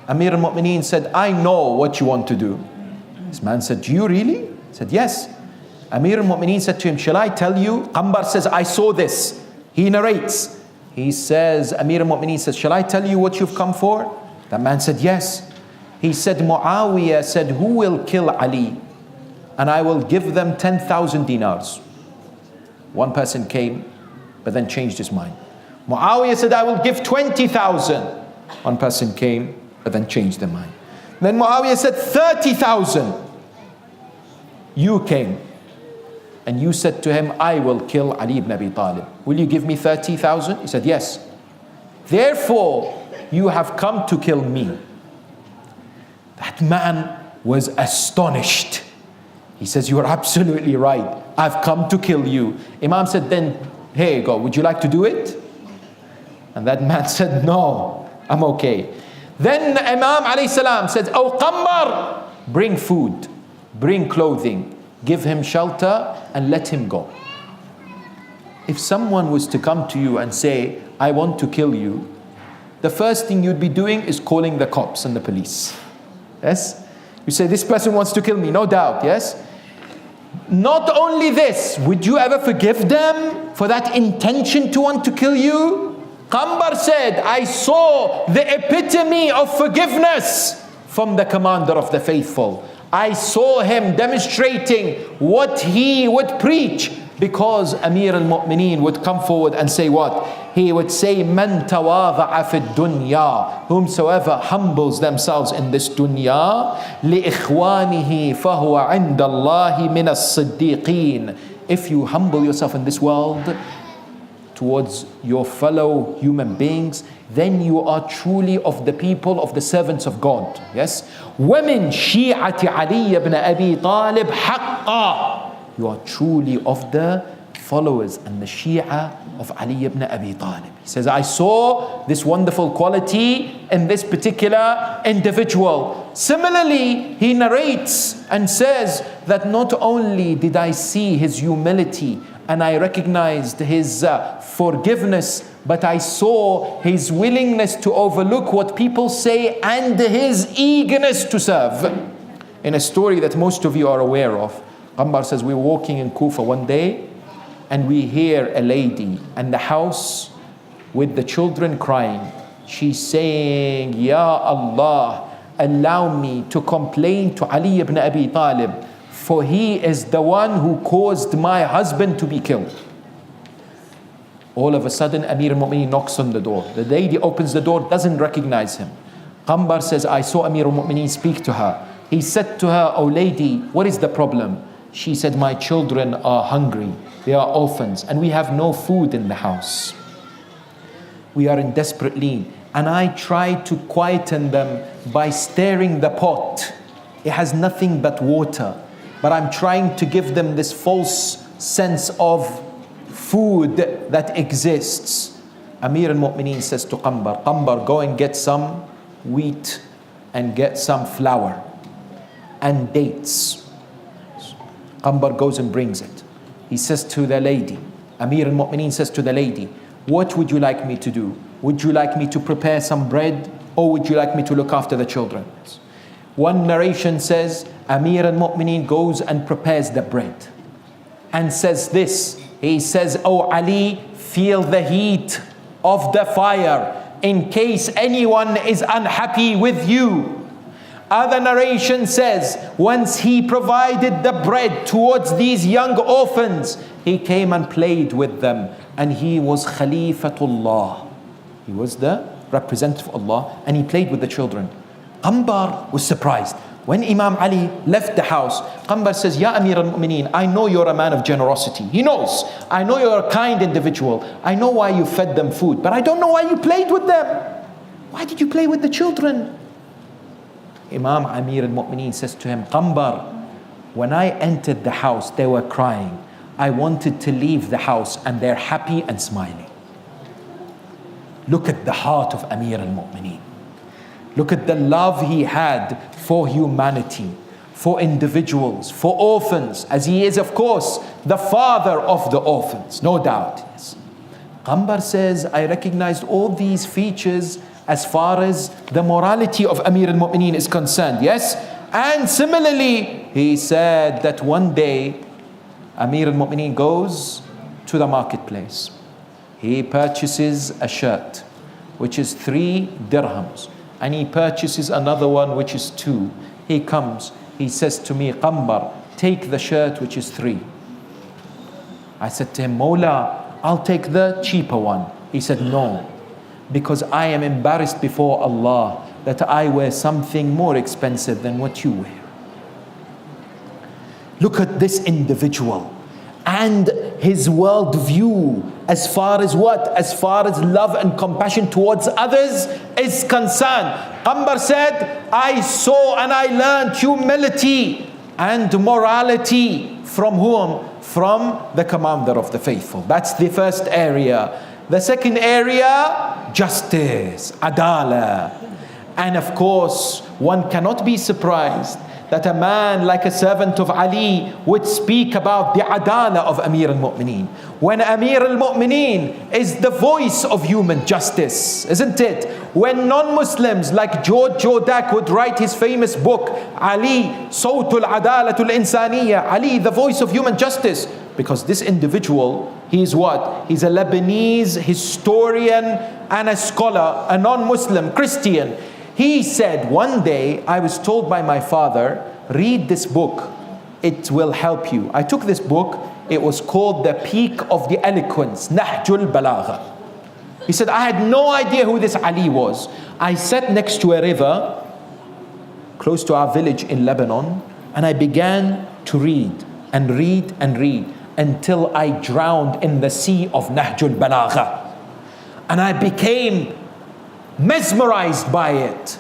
Amir al-Mu'mineen said, I know what you want to do. This man said, do you really? He said, yes. Amir al-Mu'mineen said to him, shall I tell you? Qanbar says, I saw this. He narrates. He says, Amir al-Mu'mineen says, shall I tell you what you've come for? That man said, yes. He said, Muawiyah said, who will kill Ali? And I will give them 10,000 dinars. One person came, but then changed his mind. Muawiyah said, I will give 20,000. One person came, but then changed their mind. Then Muawiyah said, 30,000. You came, and you said to him, I will kill Ali ibn Abi Talib. Will you give me 30,000? He said, yes. Therefore, you have come to kill me. That man was astonished. He says, you are absolutely right. I've come to kill you. Imam said, then, here you go. Would you like to do it? And that man said, no, I'm okay. Then Imam alayhi salam said, oh Qanbar, bring food, bring clothing, give him shelter and let him go. If someone was to come to you and say, I want to kill you, the first thing you'd be doing is calling the cops and the police. Yes? You say, this person wants to kill me, no doubt, yes? Not only this, would you ever forgive them for that intention to want to kill you? Qanbar said, I saw the epitome of forgiveness from the commander of the faithful. I saw him demonstrating what he would preach, because Amir al-Mu'mineen would come forward and say what? He would say, Man tawadha'a fi dunya, whomsoever humbles themselves in this dunya, li ikhwanihi fahuwa inda Allahi min as-siddiqeen. If you humble yourself in this world towards your fellow human beings, then you are truly of the people of the servants of God. Yes? وَمِن شِيعَةِ عَلِيِّ ibn Abi Talib حَقًّا. You are truly of the followers and the Shia of Ali ibn Abi Talib. He says, I saw this wonderful quality in this particular individual. Similarly, he narrates and says that not only did I see his humility and I recognized his forgiveness, but I saw his willingness to overlook what people say and his eagerness to serve. In a story that most of you are aware of, Qanbar says, we were walking in Kufa one day and we hear a lady in the house with the children crying. She's saying, Ya Allah, allow me to complain to Ali ibn Abi Talib, for he is the one who caused my husband to be killed. All of a sudden, Amir al-Mu'mineen knocks on the door. The lady opens the door, doesn't recognize him. Qanbar says, I saw Amir al-Mu'mineen speak to her. He said to her, oh lady, what is the problem? She said, my children are hungry. They are orphans and we have no food in the house. We are in desperate need. And I tried to quieten them by stirring the pot. It has nothing but water. But I'm trying to give them this false sense of food that exists. Amir al-Mu'mineen says to Qanbar, Qanbar, go and get some wheat and get some flour and dates. Qanbar goes and brings it. He says to the lady, Amir al-Mu'mineen says to the lady, what would you like me to do? Would you like me to prepare some bread, or would you like me to look after the children? One narration says, Amir al-Mu'mineen goes and prepares the bread and says this. He says, "Oh Ali, feel the heat of the fire in case anyone is unhappy with you." Other narration says, once he provided the bread towards these young orphans, he came and played with them, and he was Khalifatullah. He was the representative of Allah, and he played with the children. Qanbar was surprised. When Imam Ali left the house, Qanbar says, "Ya Amir al-Mu'mineen, I know you're a man of generosity." He knows. "I know you're a kind individual. I know why you fed them food, but I don't know why you played with them. Why did you play with the children?" Imam Amir al-Mu'mineen says to him, "Qanbar, when I entered the house, they were crying. I wanted to leave the house, and they're happy and smiling." Look at the heart of Amir al-Mu'mineen. Look at the love he had for humanity, for individuals, for orphans, as he is, of course, the father of the orphans, no doubt. Yes. Qanbar says, "I recognized all these features as far as the morality of Amir al-Mu'mineen is concerned." Yes? And similarly, he said that one day, Amir al-Mu'mineen goes to the marketplace. He purchases a shirt, which is 3 dirhams. And he purchases another one, which is 2. He comes, he says to me, "Qanbar, take the shirt, which is 3. I said to him, "Mawla, I'll take the cheaper one." He said, "No, because I am embarrassed before Allah that I wear something more expensive than what you wear." Look at this individual and his worldview as far as what? As far as love and compassion towards others is concerned. Qanbar said, "I saw and I learned humility and morality from whom? From the commander of the faithful." That's the first area. The second area, justice, adala. And of course, one cannot be surprised that a man like a servant of Ali would speak about the adala of Amir al-Mu'mineen. When Amir al-Mu'mineen is the voice of human justice, isn't it? When non-Muslims like George Jordak would write his famous book, Ali, Sawtul Adalatul Insaniya, Ali, the voice of human justice. Because this individual, he is what? He's a Lebanese historian and a scholar, a non-Muslim Christian. He said, "One day I was told by my father, read this book, it will help you." I took this book, it was called The Peak of the Eloquence, Nahjul Balagha. He said, I had no idea who this Ali was. I sat next to a river, close to our village in Lebanon, and I began to read and read and read until I drowned in the sea of Nahjul Balagha. And I became mesmerized by it.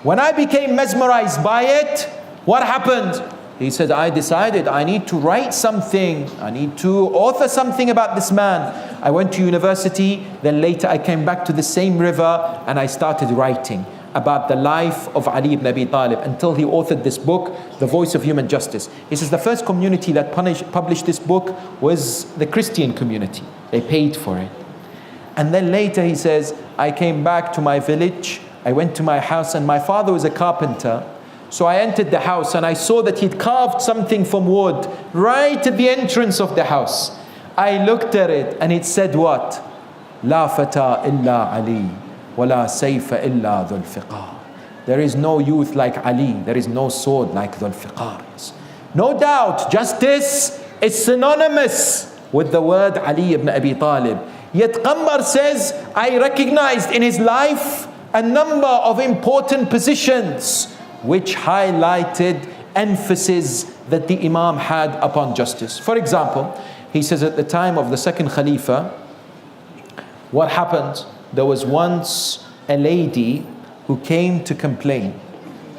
When I became mesmerized by it, what happened? He said, I decided I need to write something. I need to author something about this man. I went to university, then later I came back to the same river and I started writing about the life of Ali ibn Abi Talib until he authored this book, The Voice of Human Justice. He says the first community that published this book was the Christian community. They paid for it. And then later he says, I came back to my village, I went to my house, and my father was a carpenter. So I entered the house and I saw that he'd carved something from wood right at the entrance of the house. I looked at it and it said what? La fata illa Ali, wa la sayfa illa dhul fiqar. There is no youth like Ali, there is no sword like dhul fiqar. No doubt, justice is synonymous with the word Ali ibn Abi Talib. Yet Qanbar says, I recognized in his life a number of important positions which highlighted emphasis that the Imam had upon justice. For example, he says at the time of the second Khalifa, what happened? There was once a lady who came to complain.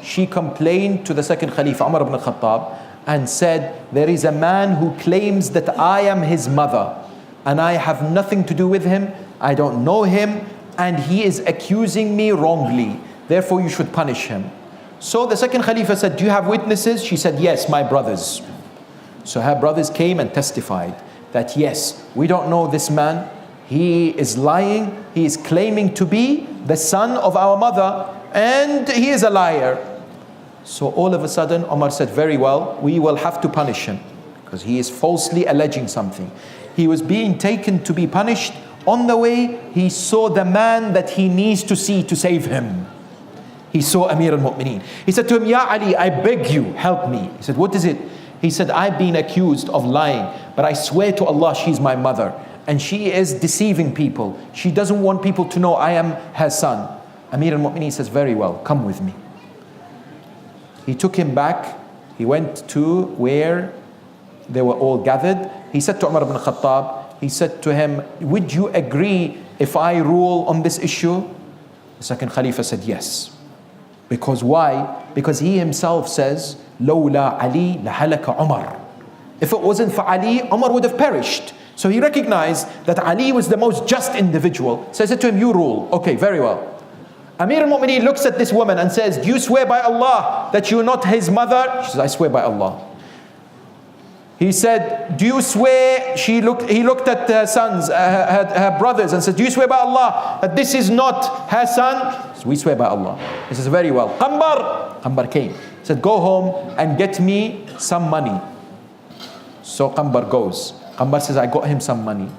She complained to the second Khalifa, Umar ibn Khattab, and said, there is a man who claims that I am his mother and I have nothing to do with him, I don't know him, and he is accusing me wrongly. Therefore you should punish him. So the second Khalifa said, do you have witnesses? She said, yes, my brothers. So her brothers came and testified that yes, we don't know this man. He is lying. He is claiming to be the son of our mother, and he is a liar. So all of a sudden, Umar said, very well, we will have to punish him because he is falsely alleging something. He was being taken to be punished. On the way, he saw the man that he needs to see to save him. He saw Amir al-Mu'mineen. He said to him, Ya Ali, I beg you, help me. He said, what is it? He said, I've been accused of lying, but I swear to Allah, she's my mother. And she is deceiving people. She doesn't want people to know I am her son. Amir al-Mu'mineen says, very well, come with me. He took him back. He went to where they were all gathered. He said to Umar ibn Khattab, he said to him, would you agree if I rule on this issue? The second Khalifa said, yes. Because why? Because he himself says, لولا علي لهلك Umar. If it wasn't for Ali, Umar would have perished. So he recognized that Ali was the most just individual. So he said to him, you rule. Okay, very well. Amir al-Mu'mineen looks at this woman and says, do you swear by Allah that you're not his mother? She says, I swear by Allah. He said, do you swear? He looked at her sons, her brothers, and said, do you swear by Allah that this is not her son? Says, we swear by Allah. He says, very well. Qanbar came. He said, go home and get me some money. So Qanbar goes. Qanbar says, I got him some money.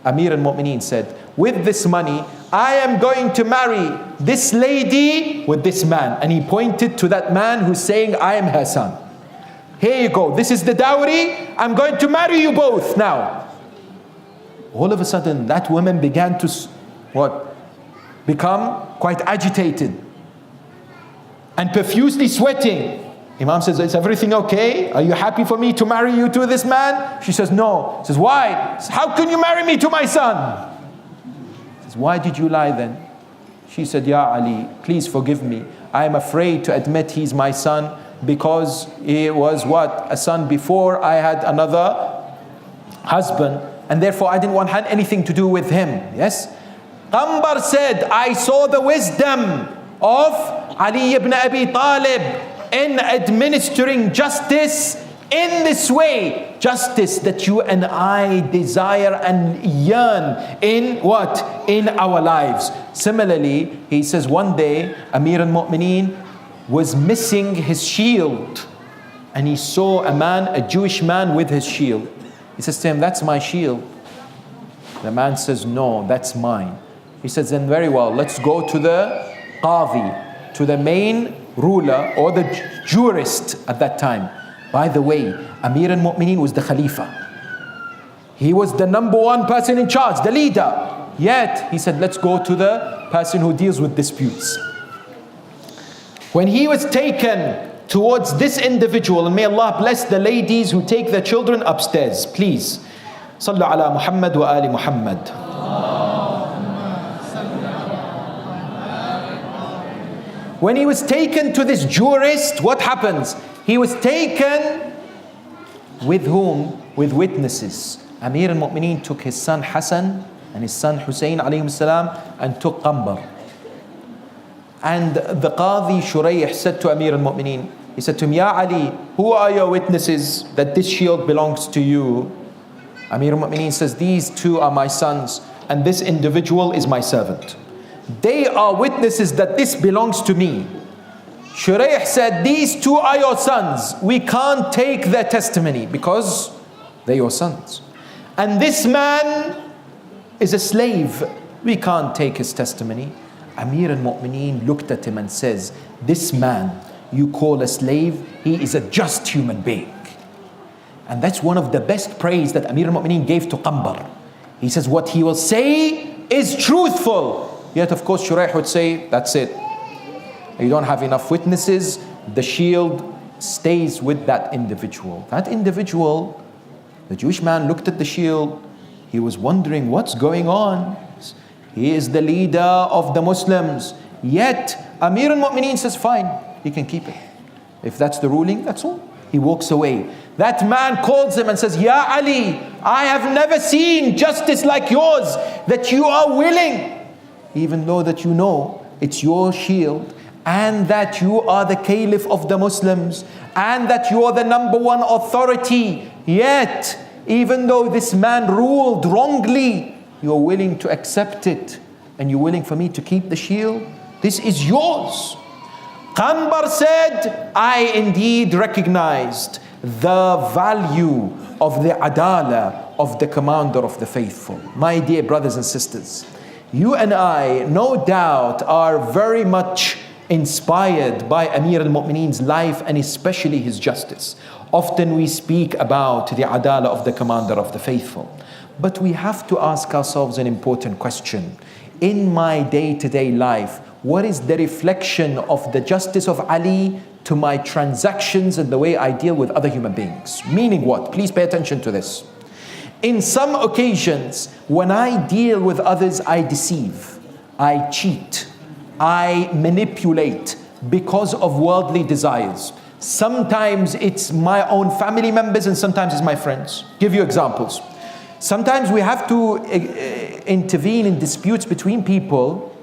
Amir al-Mu'mineen said, with this money, I am going to marry this lady with this man. And he pointed to that man who's saying, I am her son. Here you go. This is the dowry. I'm going to marry you both now. All of a sudden, that woman began to, become quite agitated and profusely sweating. Imam says, is everything okay? Are you happy for me to marry you to this man? She says, no. He says, why? He says, how can you marry me to my son? He says, why did you lie then? She said, Ya Ali, please forgive me. I am afraid to admit he's my son because he was a son before I had another husband, and therefore I didn't want anything to do with him. Yes? Qanbar said, I saw the wisdom of Ali ibn Abi Talib in administering justice in this way. Justice that you and I desire and yearn in in our lives. Similarly, he says one day Amir al-Mu'mineen was missing his shield, and he saw a Jewish man with his shield. He says to him, that's my shield. The man says, no, that's mine. He says, then very well, let's go to the Qadi, to the main ruler or the jurist at that time. By the way, Amir al-Mu'mineen was the Khalifa. He was the number one person in charge, the leader. Yet, he said, let's go to the person who deals with disputes. When he was taken towards this individual, and may Allah bless the ladies who take their children upstairs, please. Sallu ala Muhammad wa ali Muhammad. When he was taken to this jurist, what happens? He was taken with whom? With witnesses. Amir al-Mu'mineen took his son Hasan and his son Hussein alayhim salam and took Qanbar. And the Qadi Shurayh said to Amir al-Mu'mineen, he said to him, Ya Ali, who are your witnesses that this shield belongs to you? Amir al-Mu'mineen says, these two are my sons and this individual is my servant. They are witnesses that this belongs to me. Shurayh said, these two are your sons. We can't take their testimony because they're your sons. And this man is a slave. We can't take his testimony. Amir al-Mu'mineen looked at him and says, this man you call a slave, he is a just human being. And that's one of the best praise that Amir al-Mu'mineen gave to Qanbar. He says what he will say is truthful. Yet of course Shurayh would say, that's it. You don't have enough witnesses. The shield stays with that individual. That individual, the Jewish man looked at the shield. He was wondering what's going on. He is the leader of the Muslims. Yet Amir al-Mu'mineen says, fine, he can keep it. If that's the ruling, that's all. He walks away. That man calls him and says, Ya Ali, I have never seen justice like yours, that you are willing, even though that you know it's your shield, and that you are the caliph of the Muslims, and that you are the number one authority. Yet, even though this man ruled wrongly, you're willing to accept it, and you're willing for me to keep the shield. This is yours. Qanbar said, I indeed recognized the value of the adala of the commander of the faithful. My dear brothers and sisters, you and I, no doubt, are very much inspired by Amir al-Mu'mineen's life and especially his justice. Often we speak about the adala of the commander of the faithful. But we have to ask ourselves an important question. In my day-to-day life, what is the reflection of the justice of Ali to my transactions and the way I deal with other human beings? Meaning what? Please pay attention to this. In some occasions, when I deal with others, I deceive, I cheat, I manipulate because of worldly desires. Sometimes it's my own family members and sometimes it's my friends. Give you examples. Sometimes we have to intervene in disputes between people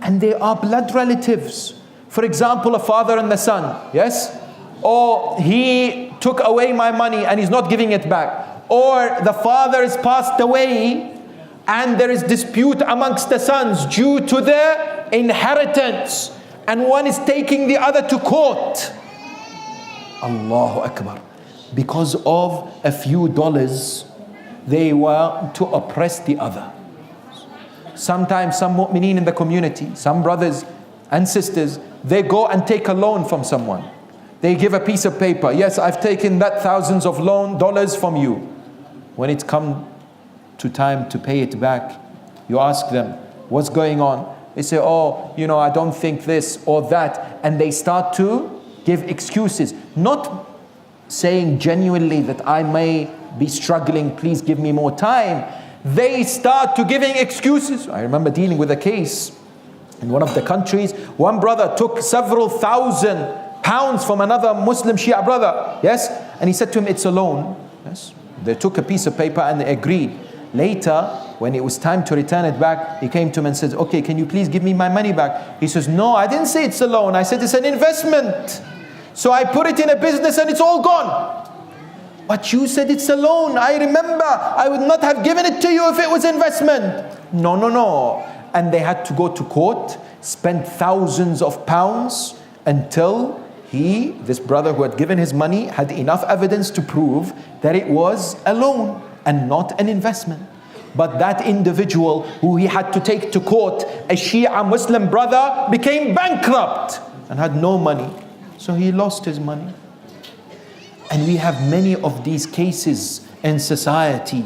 and they are blood relatives. For example, a father and the son, yes? Or he took away my money and he's not giving it back. Or the father has passed away and there is dispute amongst the sons due to their inheritance. And one is taking the other to court. Allahu Akbar. Because of a few dollars, they were to oppress the other. Sometimes some mu'mineen in the community, some brothers and sisters, they go and take a loan from someone. They give a piece of paper. Yes, I've taken that thousands of dollars from you. When it's come to time to pay it back, you ask them, what's going on? They say, oh, I don't think this or that. And they start to give excuses. Not saying genuinely that I may be struggling, please give me more time. They start to giving excuses. I remember dealing with a case in one of the countries. One brother took several £1,000 from another Muslim Shia brother. Yes? And he said to him, it's a loan. Yes? They took a piece of paper and they agreed. Later, when it was time to return it back, he came to him and said, okay, can you please give me my money back? He says, no, I didn't say it's a loan. I said it's an investment. So I put it in a business and it's all gone. But you said it's a loan. I remember. I would not have given it to you if it was investment. No. And they had to go to court, spend thousands of pounds until this brother who had given his money had enough evidence to prove that it was a loan and not an investment. But that individual who he had to take to court, a Shia Muslim brother, became bankrupt and had no money. So he lost his money. And we have many of these cases in society.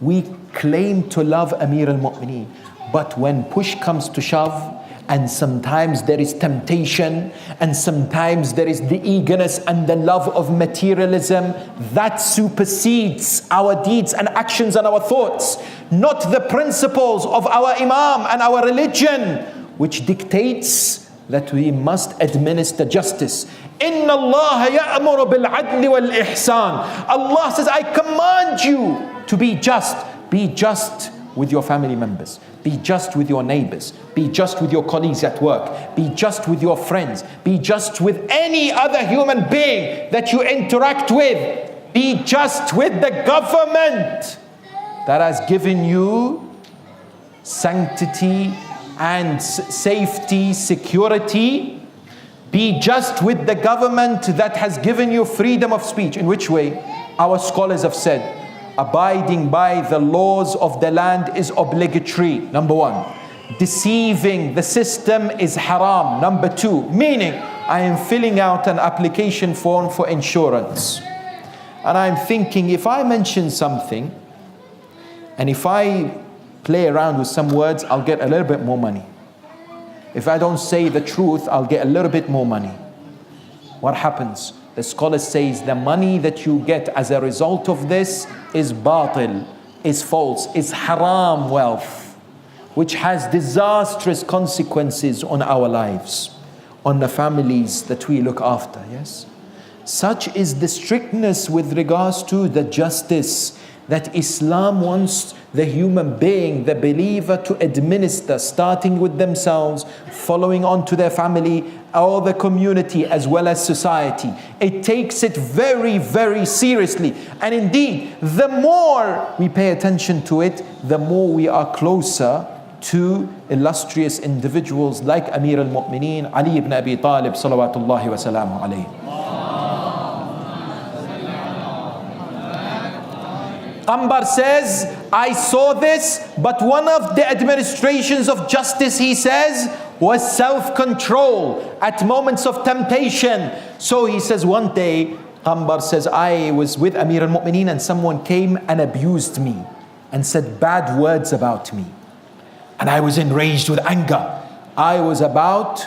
We claim to love Amir al-Mu'mineen, but when push comes to shove, and sometimes there is temptation, and sometimes there is the eagerness and the love of materialism that supersedes our deeds and actions and our thoughts, not the principles of our Imam and our religion, which dictates that we must administer justice. Inna Allah ya'muru bil adli wal ihsan. Allah says, I command you to be just. Be just with your family members. Be just with your neighbors. Be just with your colleagues at work. Be just with your friends. Be just with any other human being that you interact with. Be just with the government that has given you sanctity and safety, security. Be just with the government that has given you freedom of speech. In which way? Our scholars have said, abiding by the laws of the land is obligatory, number one. Deceiving the system is haram, number two. Meaning, I am filling out an application form for insurance. And I'm thinking, if I mention something, and if I play around with some words, I'll get a little bit more money. If I don't say the truth, I'll get a little bit more money. What happens? The scholar says the money that you get as a result of this is batil, is false, is haram wealth, which has disastrous consequences on our lives, on the families that we look after, yes? Such is the strictness with regards to the justice that Islam wants the human being, the believer, to administer, starting with themselves, following on to their family, or the community, as well as society. It takes it very, very seriously. And indeed, the more we pay attention to it, the more we are closer to illustrious individuals like Amir al-Mu'mineen Ali ibn Abi Talib salawatullahi wa salamu alayhi. Qanbar says, I saw this, but one of the administrations of justice, he says, was self-control at moments of temptation. So he says one day, Qanbar says, I was with Amir al-Mu'mineen and someone came and abused me and said bad words about me. And I was enraged with anger. I was about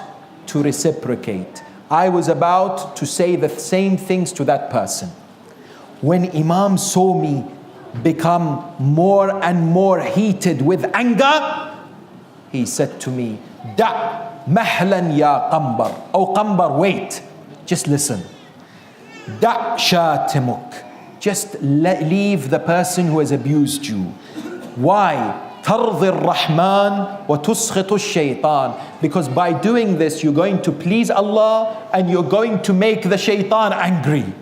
to reciprocate. I was about to say the same things to that person. When Imam saw me become more and more heated with anger, he said to me, Da' mahlan ya Qanbar. Oh Qanbar, wait, just listen. Da' shatimuk. Just leave the person who has abused you. Why? Tardi ar-Rahman wa tuskhitu ash-shaytan. Because by doing this, you're going to please Allah and you're going to make the shaitan angry.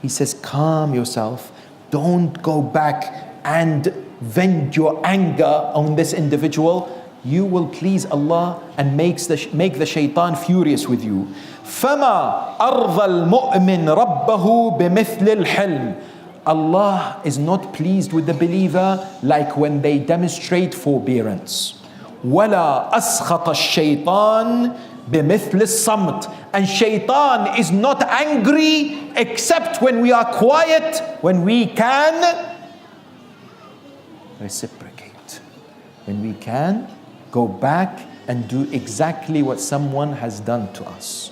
He says, calm yourself. Don't go back and vent your anger on this individual. You will please Allah and make the shaitan furious with you. فَمَا أَرْضَ الْمُؤْمِنِ رَبَّهُ بِمِثْلِ الْحِلْمِ. Allah is not pleased with the believer like when they demonstrate forbearance. وَلَا أَسْخَطَ الشَّيْطَانِ بِمِثْلِ الصَّمْتِ. And shaitan is not angry except when we are quiet, when we can reciprocate, when we can go back and do exactly what someone has done to us.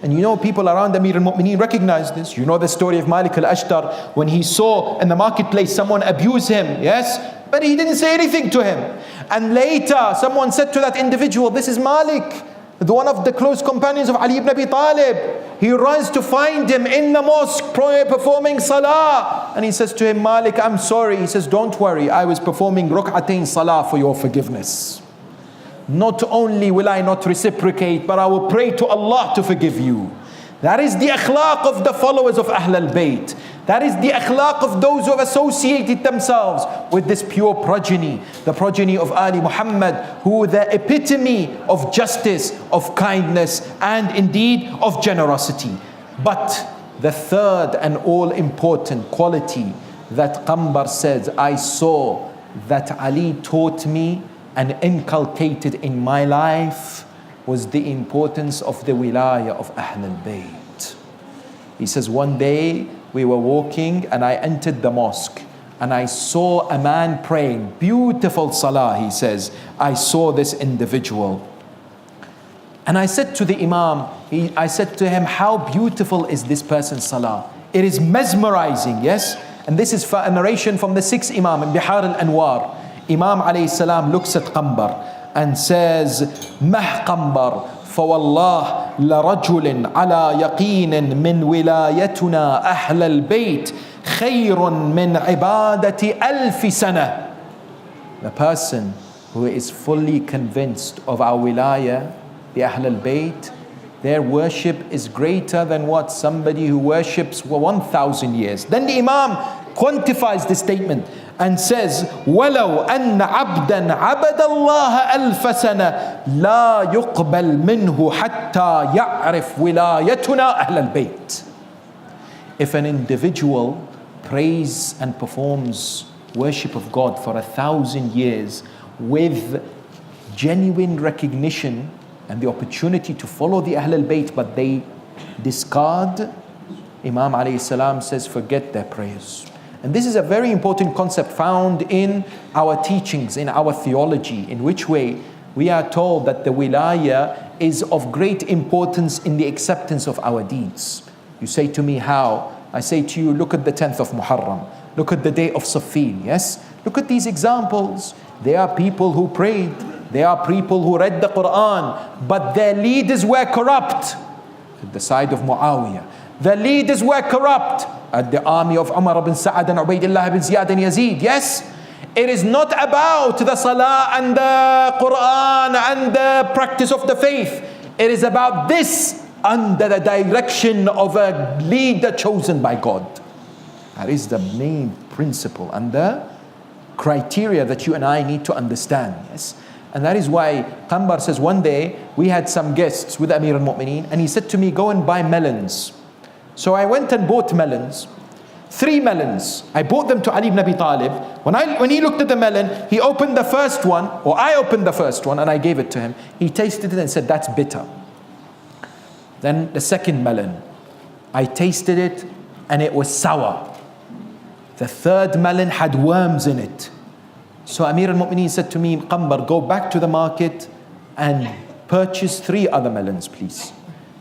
And you know, people around Amir al-Mu'mineen recognize this. You know the story of Malik al-Ashtar when he saw in the marketplace someone abuse him, yes? But he didn't say anything to him. And later someone said to that individual, this is Malik, one of the close companions of Ali ibn Abi Talib. He runs to find him in the mosque performing salah. And he says to him, Malik, I'm sorry. He says, don't worry, I was performing ruk'atayn salah for your forgiveness. Not only will I not reciprocate, but I will pray to Allah to forgive you. That is the akhlaq of the followers of Ahlulbayt. That is the akhlaq of those who have associated themselves with this pure progeny, the progeny of Ali Muhammad, who were the epitome of justice, of kindness, and indeed of generosity. But the third and all important quality that Qanbar says, I saw that Ali taught me and inculcated in my life, was the importance of the wilayah of Ahlulbayt. He says, one day we were walking and I entered the mosque and I saw a man praying, beautiful salah, he says. I saw this individual. And I said to the Imam, I said to him, how beautiful is this person's salah? It is mesmerizing, yes? And this is a narration from the sixth Imam in Bihar al-Anwar. Imam alayhi salam looks at Qanbar and says, Mah Qanbar, فوالله لرجل على يقين من ولايتنا أهل البيت خير من عبادة ألف سنة. The person who is fully convinced of our wilayah, the Ahlulbayt, their worship is greater than what somebody who worships for 1,000 years. Then the Imam quantifies the statement and says, وَلَوْ أَنَّ عَبْدًا عَبَدَ اللَّهَ أَلْفَ سَنَةٍ لَا يُقْبَلْ مِنْهُ حَتَّى يَعْرِفْ وِلَايَتُنَا أَهْلَ الْبَيْتِ. If an individual prays and performs worship of God for 1,000 years with genuine recognition and the opportunity to follow the Ahlul Bayt, but they discard, Imam alayhi salam says, forget their prayers. And this is a very important concept found in our teachings, in our theology, in which way we are told that the wilayah is of great importance in the acceptance of our deeds. You say to me, how? I say to you, look at the 10th of Muharram. Look at the day of Safin, yes? Look at these examples. There are people who prayed. There are people who read the Quran, but their leaders were corrupt. At the side of Muawiyah, the leaders were corrupt. At the army of Umar ibn Sa'ad and Ubaydullah ibn Ziyad and Yazid, yes? It is not about the salah and the Quran and the practice of the faith. It is about this under the direction of a leader chosen by God. That is the main principle under criteria that you and I need to understand. Yes. And that is why Qanbar says, one day we had some guests with Amir al-Mu'mineen, and he said to me, go and buy melons. So I went and bought melons, 3 melons. I bought them to Ali ibn Abi Talib. When he looked at the melon, he opened the first one, or I opened the first one and I gave it to him. He tasted it and said, that's bitter. Then the second melon, I tasted it and it was sour. The third melon had worms in it. So Amir al-Mu'mineen said to me, Qanbar, go back to the market and purchase 3 other melons, please.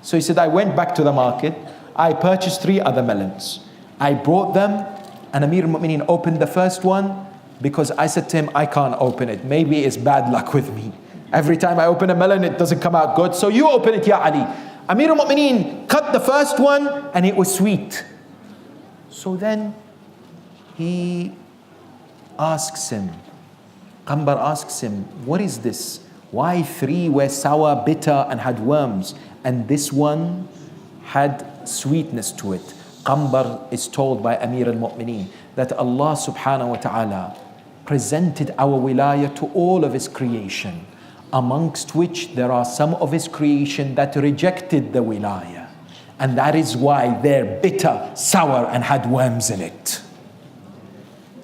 So he said, I went back to the market, I purchased 3 other melons. I brought them, and Amir al-Mu'mineen opened the first one, because I said to him, I can't open it. Maybe it's bad luck with me. Every time I open a melon, it doesn't come out good. So you open it, Ya Ali. Amir al-Mu'mineen cut the first one, and it was sweet. So then he asks him, Qanbar asks him, what is this? Why 3 were sour, bitter, and had worms, and this one had sweetness to it? Qanbar is told by Amir al-Mu'mineen that Allah subhanahu wa ta'ala presented our wilayah to all of His creation, amongst which there are some of His creation that rejected the wilayah. And that is why they're bitter, sour, and had worms in it.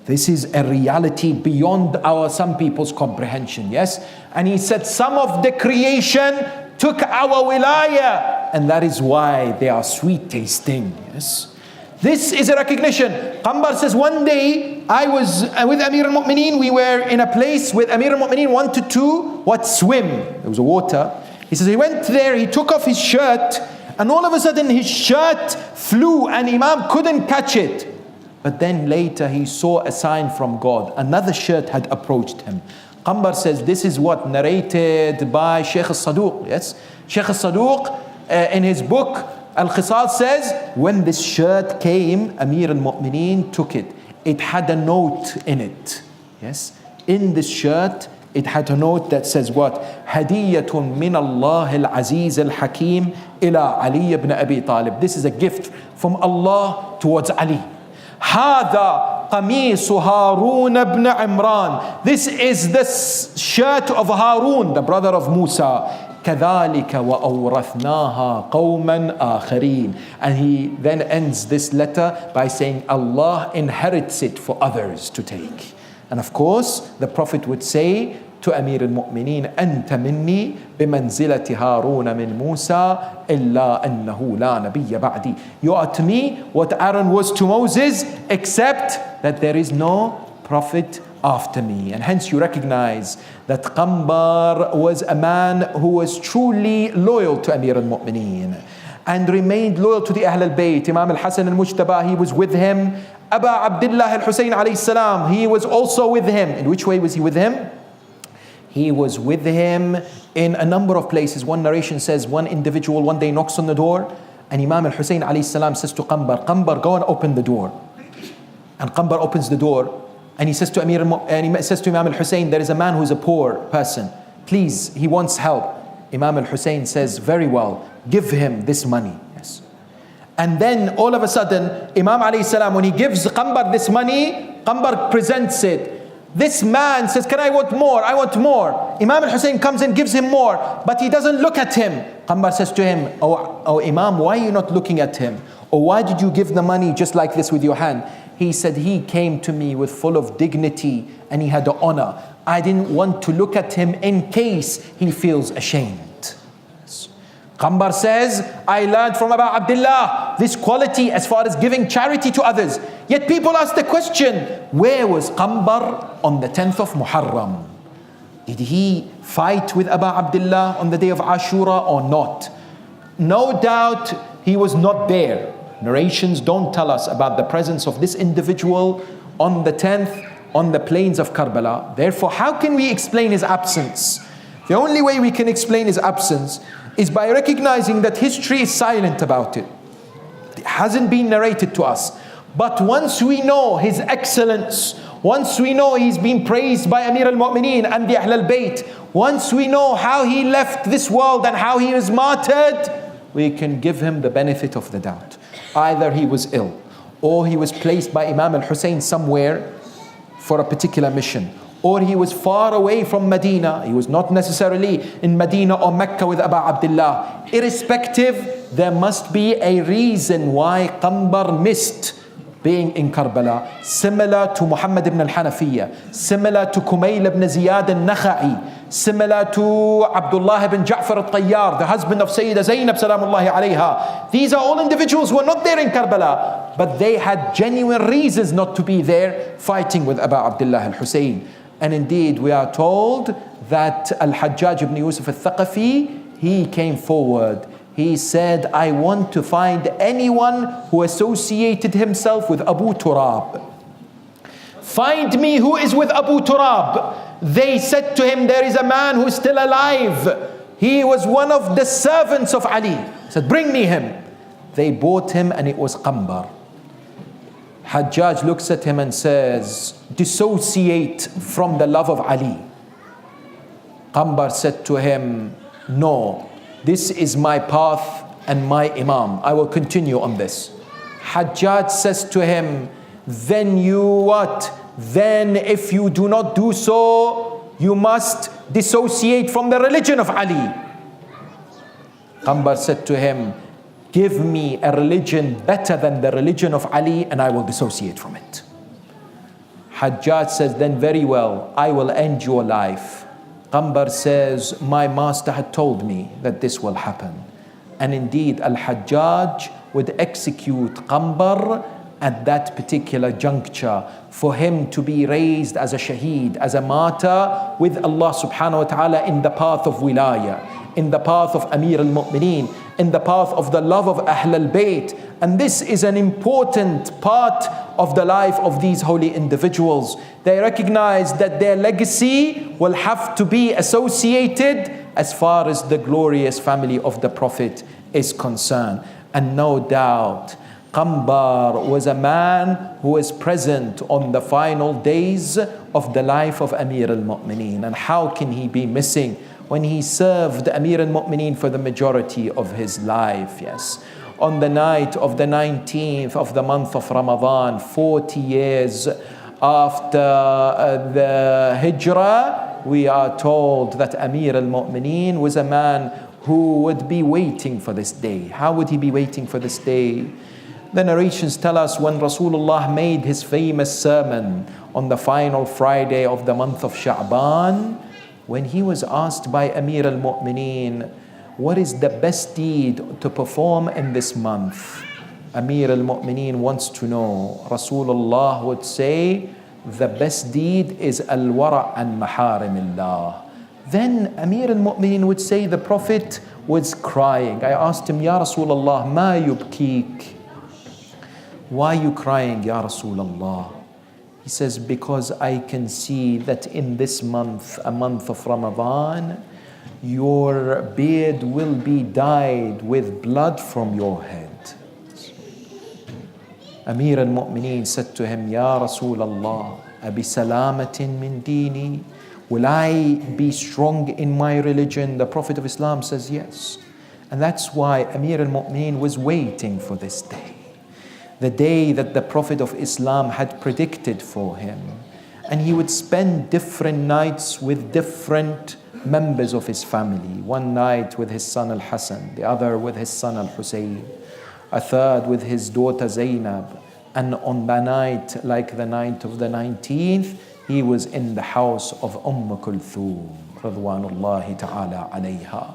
This is a reality beyond some people's comprehension, yes? And he said some of the creation took our wilayah, and that is why they are sweet tasting, yes? This is a recognition. Qanbar says, one day I was with Amir al-Mu'mineen, we were in a place with Amir al-Mu'mineen wanted to swim. There was a water. He says he went there, he took off his shirt, and all of a sudden his shirt flew and Imam couldn't catch it. But then later he saw a sign from God. Another shirt had approached him. Qanbar says this is what narrated by Sheikh al-Saduq. Yes, Sheikh al-Saduq in his book Al-Khisal says, when this shirt came, Amir al-Mu'mineen took it. It had a note in it. Yes, in this shirt it had a note that says what? Hadiyatun min Allah al-Aziz al-Hakim ila Ali ibn Abi Talib. This is a gift from Allah towards Ali. هذا قميص هارون بن عمران. This is the shirt of Harun, the brother of Musa. كذلك وأورثناها قوما آخرين. And he then ends this letter by saying Allah inherits it for others to take. And of course the Prophet would say to Amir al-Mu'mineen, أنت مني بمنزلة هارون من موسى إلا أنه لا نبي بعدي. You are to me what Aaron was to Moses, except that there is no prophet after me. And hence you recognize that Qanbar was a man who was truly loyal to Amir al-Mu'mineen and remained loyal to the Ahlulbayt. Imam al-Hasan al-Mujtaba, he was with him. Aba Abdullah al-Husayn alayhi salam, he was also with him. In which way was he with him? He was with him in a number of places. One narration says one individual one day knocks on the door, and Imam al-Husayn alayhi salam says to Qanbar, Qanbar, go and open the door. And Qanbar opens the door, and he says to Imam al-Husayn, there is a man who is a poor person. Please, he wants help. Imam al-Husayn says, very well, give him this money. Yes. And then all of a sudden, Imam alayhi salam, when he gives Qanbar this money, Qanbar presents it. This man says, can I want more? I want more. Imam al-Husayn comes and gives him more, but he doesn't look at him. Qanbar says to him, oh Imam, why are you not looking at him? Or why did you give the money just like this with your hand? He said, he came to me with full of dignity and he had the honor. I didn't want to look at him in case he feels ashamed. Qanbar says, I learned from Abu Abdullah this quality as far as giving charity to others. Yet people ask the question, where was Qanbar on the 10th of Muharram? Did he fight with Abu Abdullah on the day of Ashura or not? No doubt he was not there. Narrations don't tell us about the presence of this individual on the 10th on the plains of Karbala. Therefore, how can we explain his absence? The only way we can explain his absence is by recognizing that history is silent about it. It hasn't been narrated to us. But once we know his excellence, once we know he's been praised by Amir al-Mu'mineen and the Ahlulbayt, once we know how he left this world and how he was martyred, we can give him the benefit of the doubt. Either he was ill, or he was placed by Imam al-Husayn somewhere for a particular mission, or he was far away from Medina, he was not necessarily in Medina or Mecca with Abu Abdullah, irrespective, there must be a reason why Qanbar missed being in Karbala, similar to Muhammad ibn al-Hanafiyyah, similar to Kumayl ibn Ziyad al-Nakha'i, similar to Abdullah ibn Ja'far al-Tayyar, the husband of Sayyida Zainab salamullahi alayha. These are all individuals who were not there in Karbala, but they had genuine reasons not to be there fighting with Abu Abdullah al-Hussein. And indeed, we are told that Al-Hajjaj ibn Yusuf al-Thaqafi, he came forward. He said, I want to find anyone who associated himself with Abu Turab. Find me who is with Abu Turab. They said to him, there is a man who is still alive. He was one of the servants of Ali. He said, bring me him. They brought him, and it was Qanbar. Hajjaj looks at him and says, dissociate from the love of Ali. Qanbar said to him, no, this is my path and my Imam. I will continue on this. Hajjaj says to him, then you what? Then if you do not do so, you must dissociate from the religion of Ali. Qanbar said to him, give me a religion better than the religion of Ali and I will dissociate from it. Hajjaj says, then very well, I will end your life. Qanbar says, my master had told me that this will happen. And indeed, Al-Hajjaj would execute Qanbar at that particular juncture for him to be raised as a shaheed, as a martyr with Allah subhanahu wa ta'ala in the path of wilayah, in the path of Amir al-Mu'mineen, in the path of the love of Ahlulbayt. And this is an important part of the life of these holy individuals. They recognize that their legacy will have to be associated as far as the glorious family of the Prophet is concerned. And no doubt, Qanbar was a man who was present on the final days of the life of Amir al-Mu'mineen. And how can he be missing when he served Amir al-Mu'mineen for the majority of his life? Yes. On the night of the 19th of the month of Ramadan, 40 years after the Hijrah, we are told that Amir al-Mu'mineen was a man who would be waiting for this day. How would he be waiting for this day? The narrations tell us when Rasulullah made his famous sermon on the final Friday of the month of Sha'ban, when he was asked by Amir al-Mu'mineen, what is the best deed to perform in this month? Amir al-Mu'mineen wants to know. Rasulullah would say, the best deed is al-wara' an maharimillah. Then Amir al-Mu'mineen would say, the Prophet was crying. I asked him, Ya Rasulullah, ma yubkik? Why are you crying, Ya Rasulullah? He says, because I can see that in this month, a month of Ramadan, your beard will be dyed with blood from your head. Amir al-Mu'mineen said to him, Ya Rasulullah, abi salamatin min dini? Will I be strong in my religion? The Prophet of Islam says yes. And that's why Amir al-Mu'mineen was waiting for this day. The day that the Prophet of Islam had predicted for him. And he would spend different nights with different members of his family. One night with his son Al-Hasan, the other with his son Al-Hussein, a third with his daughter Zainab. And on the night, like the night of the 19th, he was in the house of Kulthum, Radwanullahi ta'ala alayha.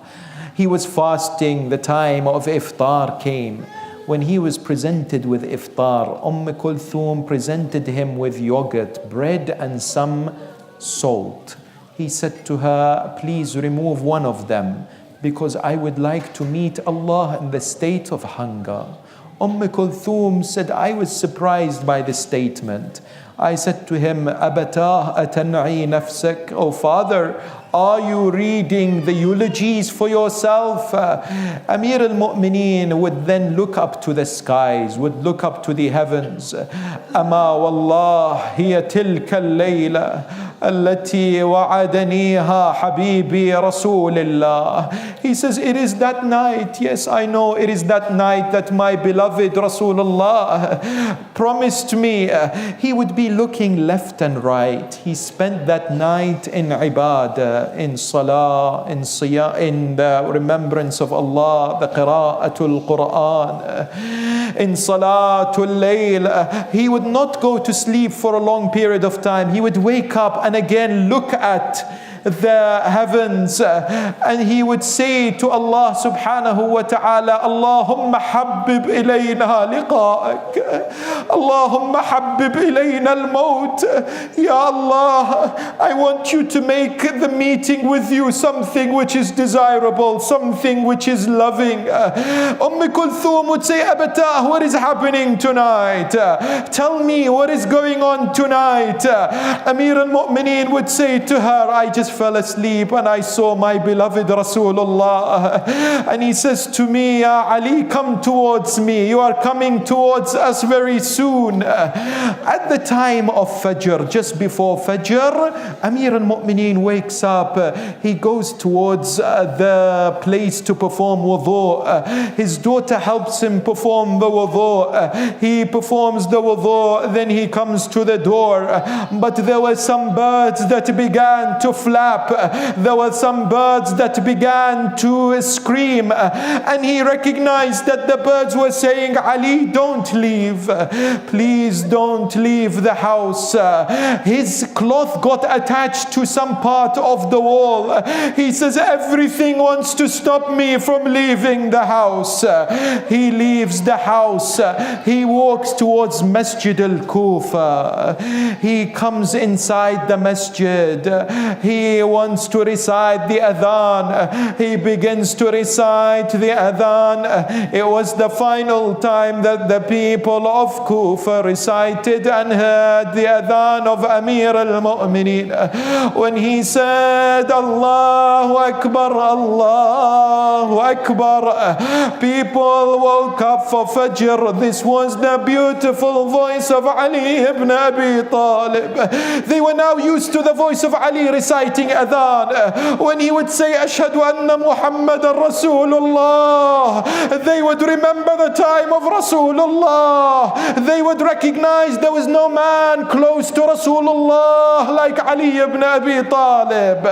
He was fasting. The time of iftar came. When he was presented with iftar, Kulthum presented him with yogurt, bread and some salt. He said to her, please remove one of them because I would like to meet Allah in the state of hunger. Kulthum said, I was surprised by this statement. I said to him, Abatah atan'i nafsak, oh father, are you reading the eulogies for yourself? Amir al-Mu'mineen would then look up to the skies, would look up to the heavens. Ama wallah, hiya tilka al-layla التي وعدنيها حبيبي رسول الله. He says, it is that night, yes, I know, it is that night that my beloved Rasulullah promised me he would be looking left and right. He spent that night in ibadah, in salah, in siyam, in the remembrance of Allah, the qira'atul Quran, in salatul layl. He would not go to sleep for a long period of time. He would wake up and again look at the heavens, and he would say to Allah subhanahu wa ta'ala, Allahumma habbib ilayna liqa'ak, Allahumma habbib ilayna al-maut. Ya Allah, I want you to make the meeting with you something which is desirable, something which is loving. Kulthum would say, Abatah, what is happening tonight? Tell me what is going on tonight. Amir al-Mu'mineen would say to her, I just fell asleep and I saw my beloved Rasulullah, and he says to me, Ya Ali, come towards me, you are coming towards us very soon. At the time of Fajr, just before Fajr, Amir al-Mu'mineen wakes up. He goes towards the place to perform wudu. His daughter helps him perform the wudu. He performs the wudu, then he comes to the door, but there were some birds that began to flap. There were some birds that began to scream, and he recognized that the birds were saying, Ali, don't leave, please don't leave the house. His cloth got attached to some part of the wall. He says, everything wants to stop me from leaving the house. He leaves the house. He walks towards Masjid al-Kufa. He comes inside the masjid. He wants to recite the adhan. He begins to recite the adhan. It was the final time that the people of Kufa recited and heard the adhan of Amir al-Mu'mineen. When he said, Allahu Akbar, Allahu Akbar, people woke up for Fajr. This was the beautiful voice of Ali ibn Abi Talib. They were now used to the voice of Ali reciting adhan. When he would say, Ashhadu anna Muhammadan Rasulullah, they would remember the time of Rasulullah. They would recognize there was no man close to Rasulullah like Ali ibn Abi Talib.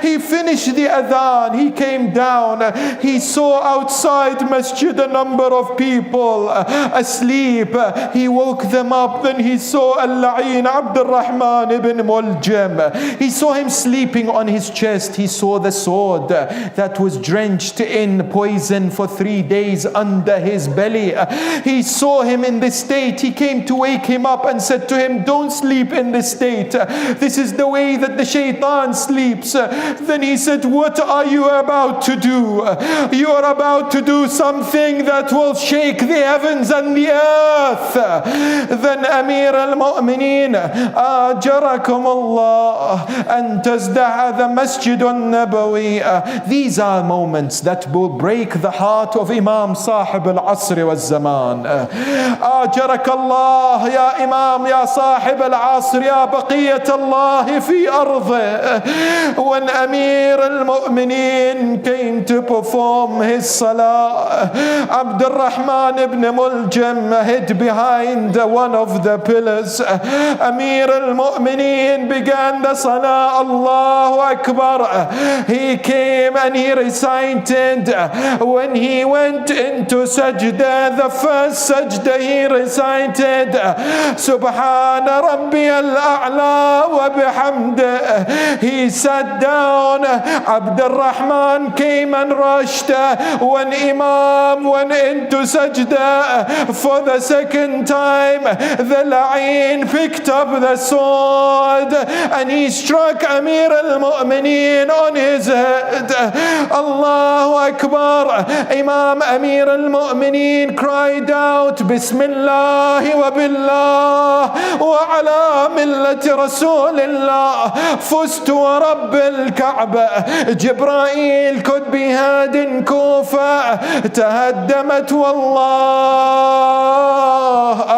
He finished the adhan. He came down. He saw outside masjid a number of people asleep. He woke them up. Then he saw Al-La'in Abdul Rahman ibn Muljam. He saw him sleeping on his chest. He saw the sword that was drenched in poison for 3 days under his belly. He saw him in this state. He came to wake him up and said to him, don't sleep in this state. This is the way that the shaitan sleeps. Then he said, what are you about to do? You are about to do something that will shake the heavens and the earth. Then Amir al-Mu'mineen, Ajarakum Allah, and tazda'a the Masjid al-Nabawi. These are moments that will break the heart of Imam Sahib al-Asr wal-Zaman. Ajarak Allah, ya Imam, ya Sahib al-Asr, ya Baqiyat Allah fi ardh. When Amir al-Mu'mineen came to perform his salah, Abdul Rahman ibn Muljam hid behind one of the pillars. Amir al-Mu'mineen began the salah, Allahu Akbar. He came and he recited. When he went into sajda, the first sajda he recited, Subhana Rabbi al-A'la wa bihamdih. He sat down. Abdul Rahman came and rushed. When Imam went into sajda for the second time, the La'in picked up the sword and he struck Amir al-Mu'mineen on his head. Allahu Akbar. Imam Amir al-Mu'mineen cried out, Bismillah wa billah wa ala millati Rasulillah, fustu wa rabbil Kaaba. Jibreel could be heard in Kufa. Tahaddamat wallah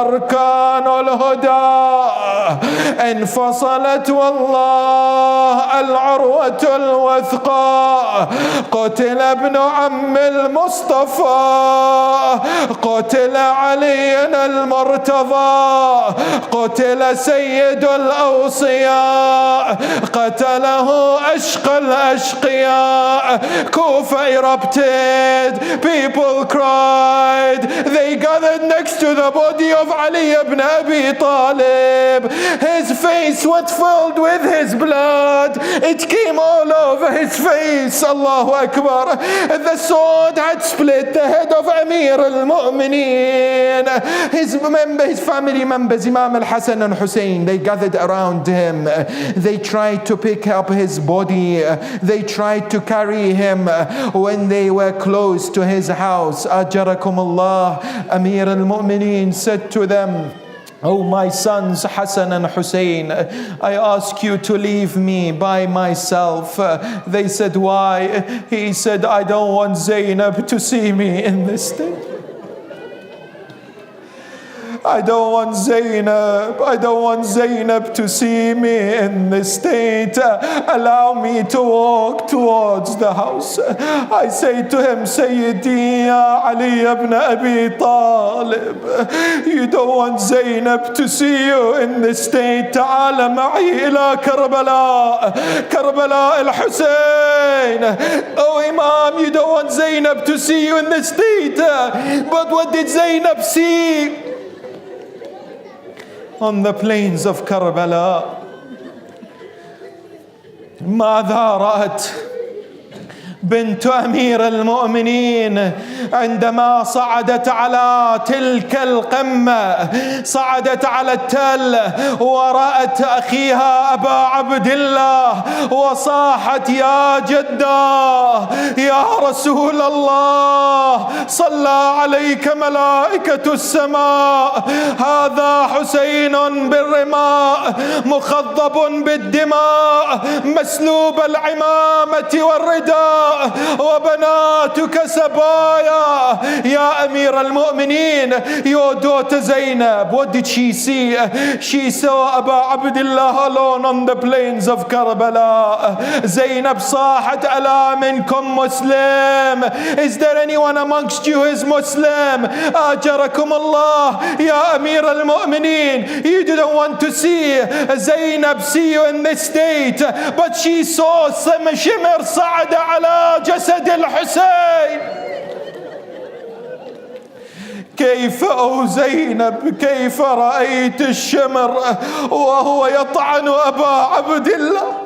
arkan al-huda. انفصلت والله العروة الوثقى. قتل ابن عم المصطفى، قتل علي المرتضى، قتل سيد الأوصياء، قتله أشقى الأشقياء. Kufa erupted, people cried, they gathered next to the body of Ali ibn Abi Talib. His face was filled with his blood, it came all over his face. Allahu Akbar. The sword had split the head of Amir al-Mu'mineen. His family members, Imam al-Hasan and Hussein, they gathered around him. They tried to pick up his body, they tried to carry him. When they were close to his house, Ajarakum Allah, Amir al-Mu'mineen said to them, "Oh my sons Hasan and Hussein, I ask you to leave me by myself." They said, "Why?" He said, "I don't want Zainab to see me in this state. I don't want Zainab to see me in this state. Allow me to walk towards the house." I say to him, "Sayyidi ya Ali ibn Abi Talib, you don't want Zainab to see you in this state. Ta'ala ma'i ila Karbala, Karbala al-Hussein." "Oh Imam, you don't want Zainab to see you in this state. But what did Zainab see on the plains of Karbala? ماذا رأت بنت أمير المؤمنين عندما صعدت على تلك القمة، صعدت على التل ورأت أخيها أبا عبد الله وصاحت: يا جدة، يا رسول الله، صلى عليك ملائكة السماء، هذا حسين بالرماء مخضب بالدماء مسلوب العمامة والرداء وبناتك سبايا. يا أمير المؤمنين, your daughter Zainab, what did she see? She saw Abu Abdullah alone on the plains of Karbala. Zainab صاحت: ألا منكم مسلم? Is there anyone amongst you who is Muslim? أجركم الله يا أمير المؤمنين. You didn't want to see Zainab see you in this state, but she saw some shimmer صعد على جسد الحسين. كيف أو زينب كيف رأيت الشمر وهو يطعن أبا عبد الله؟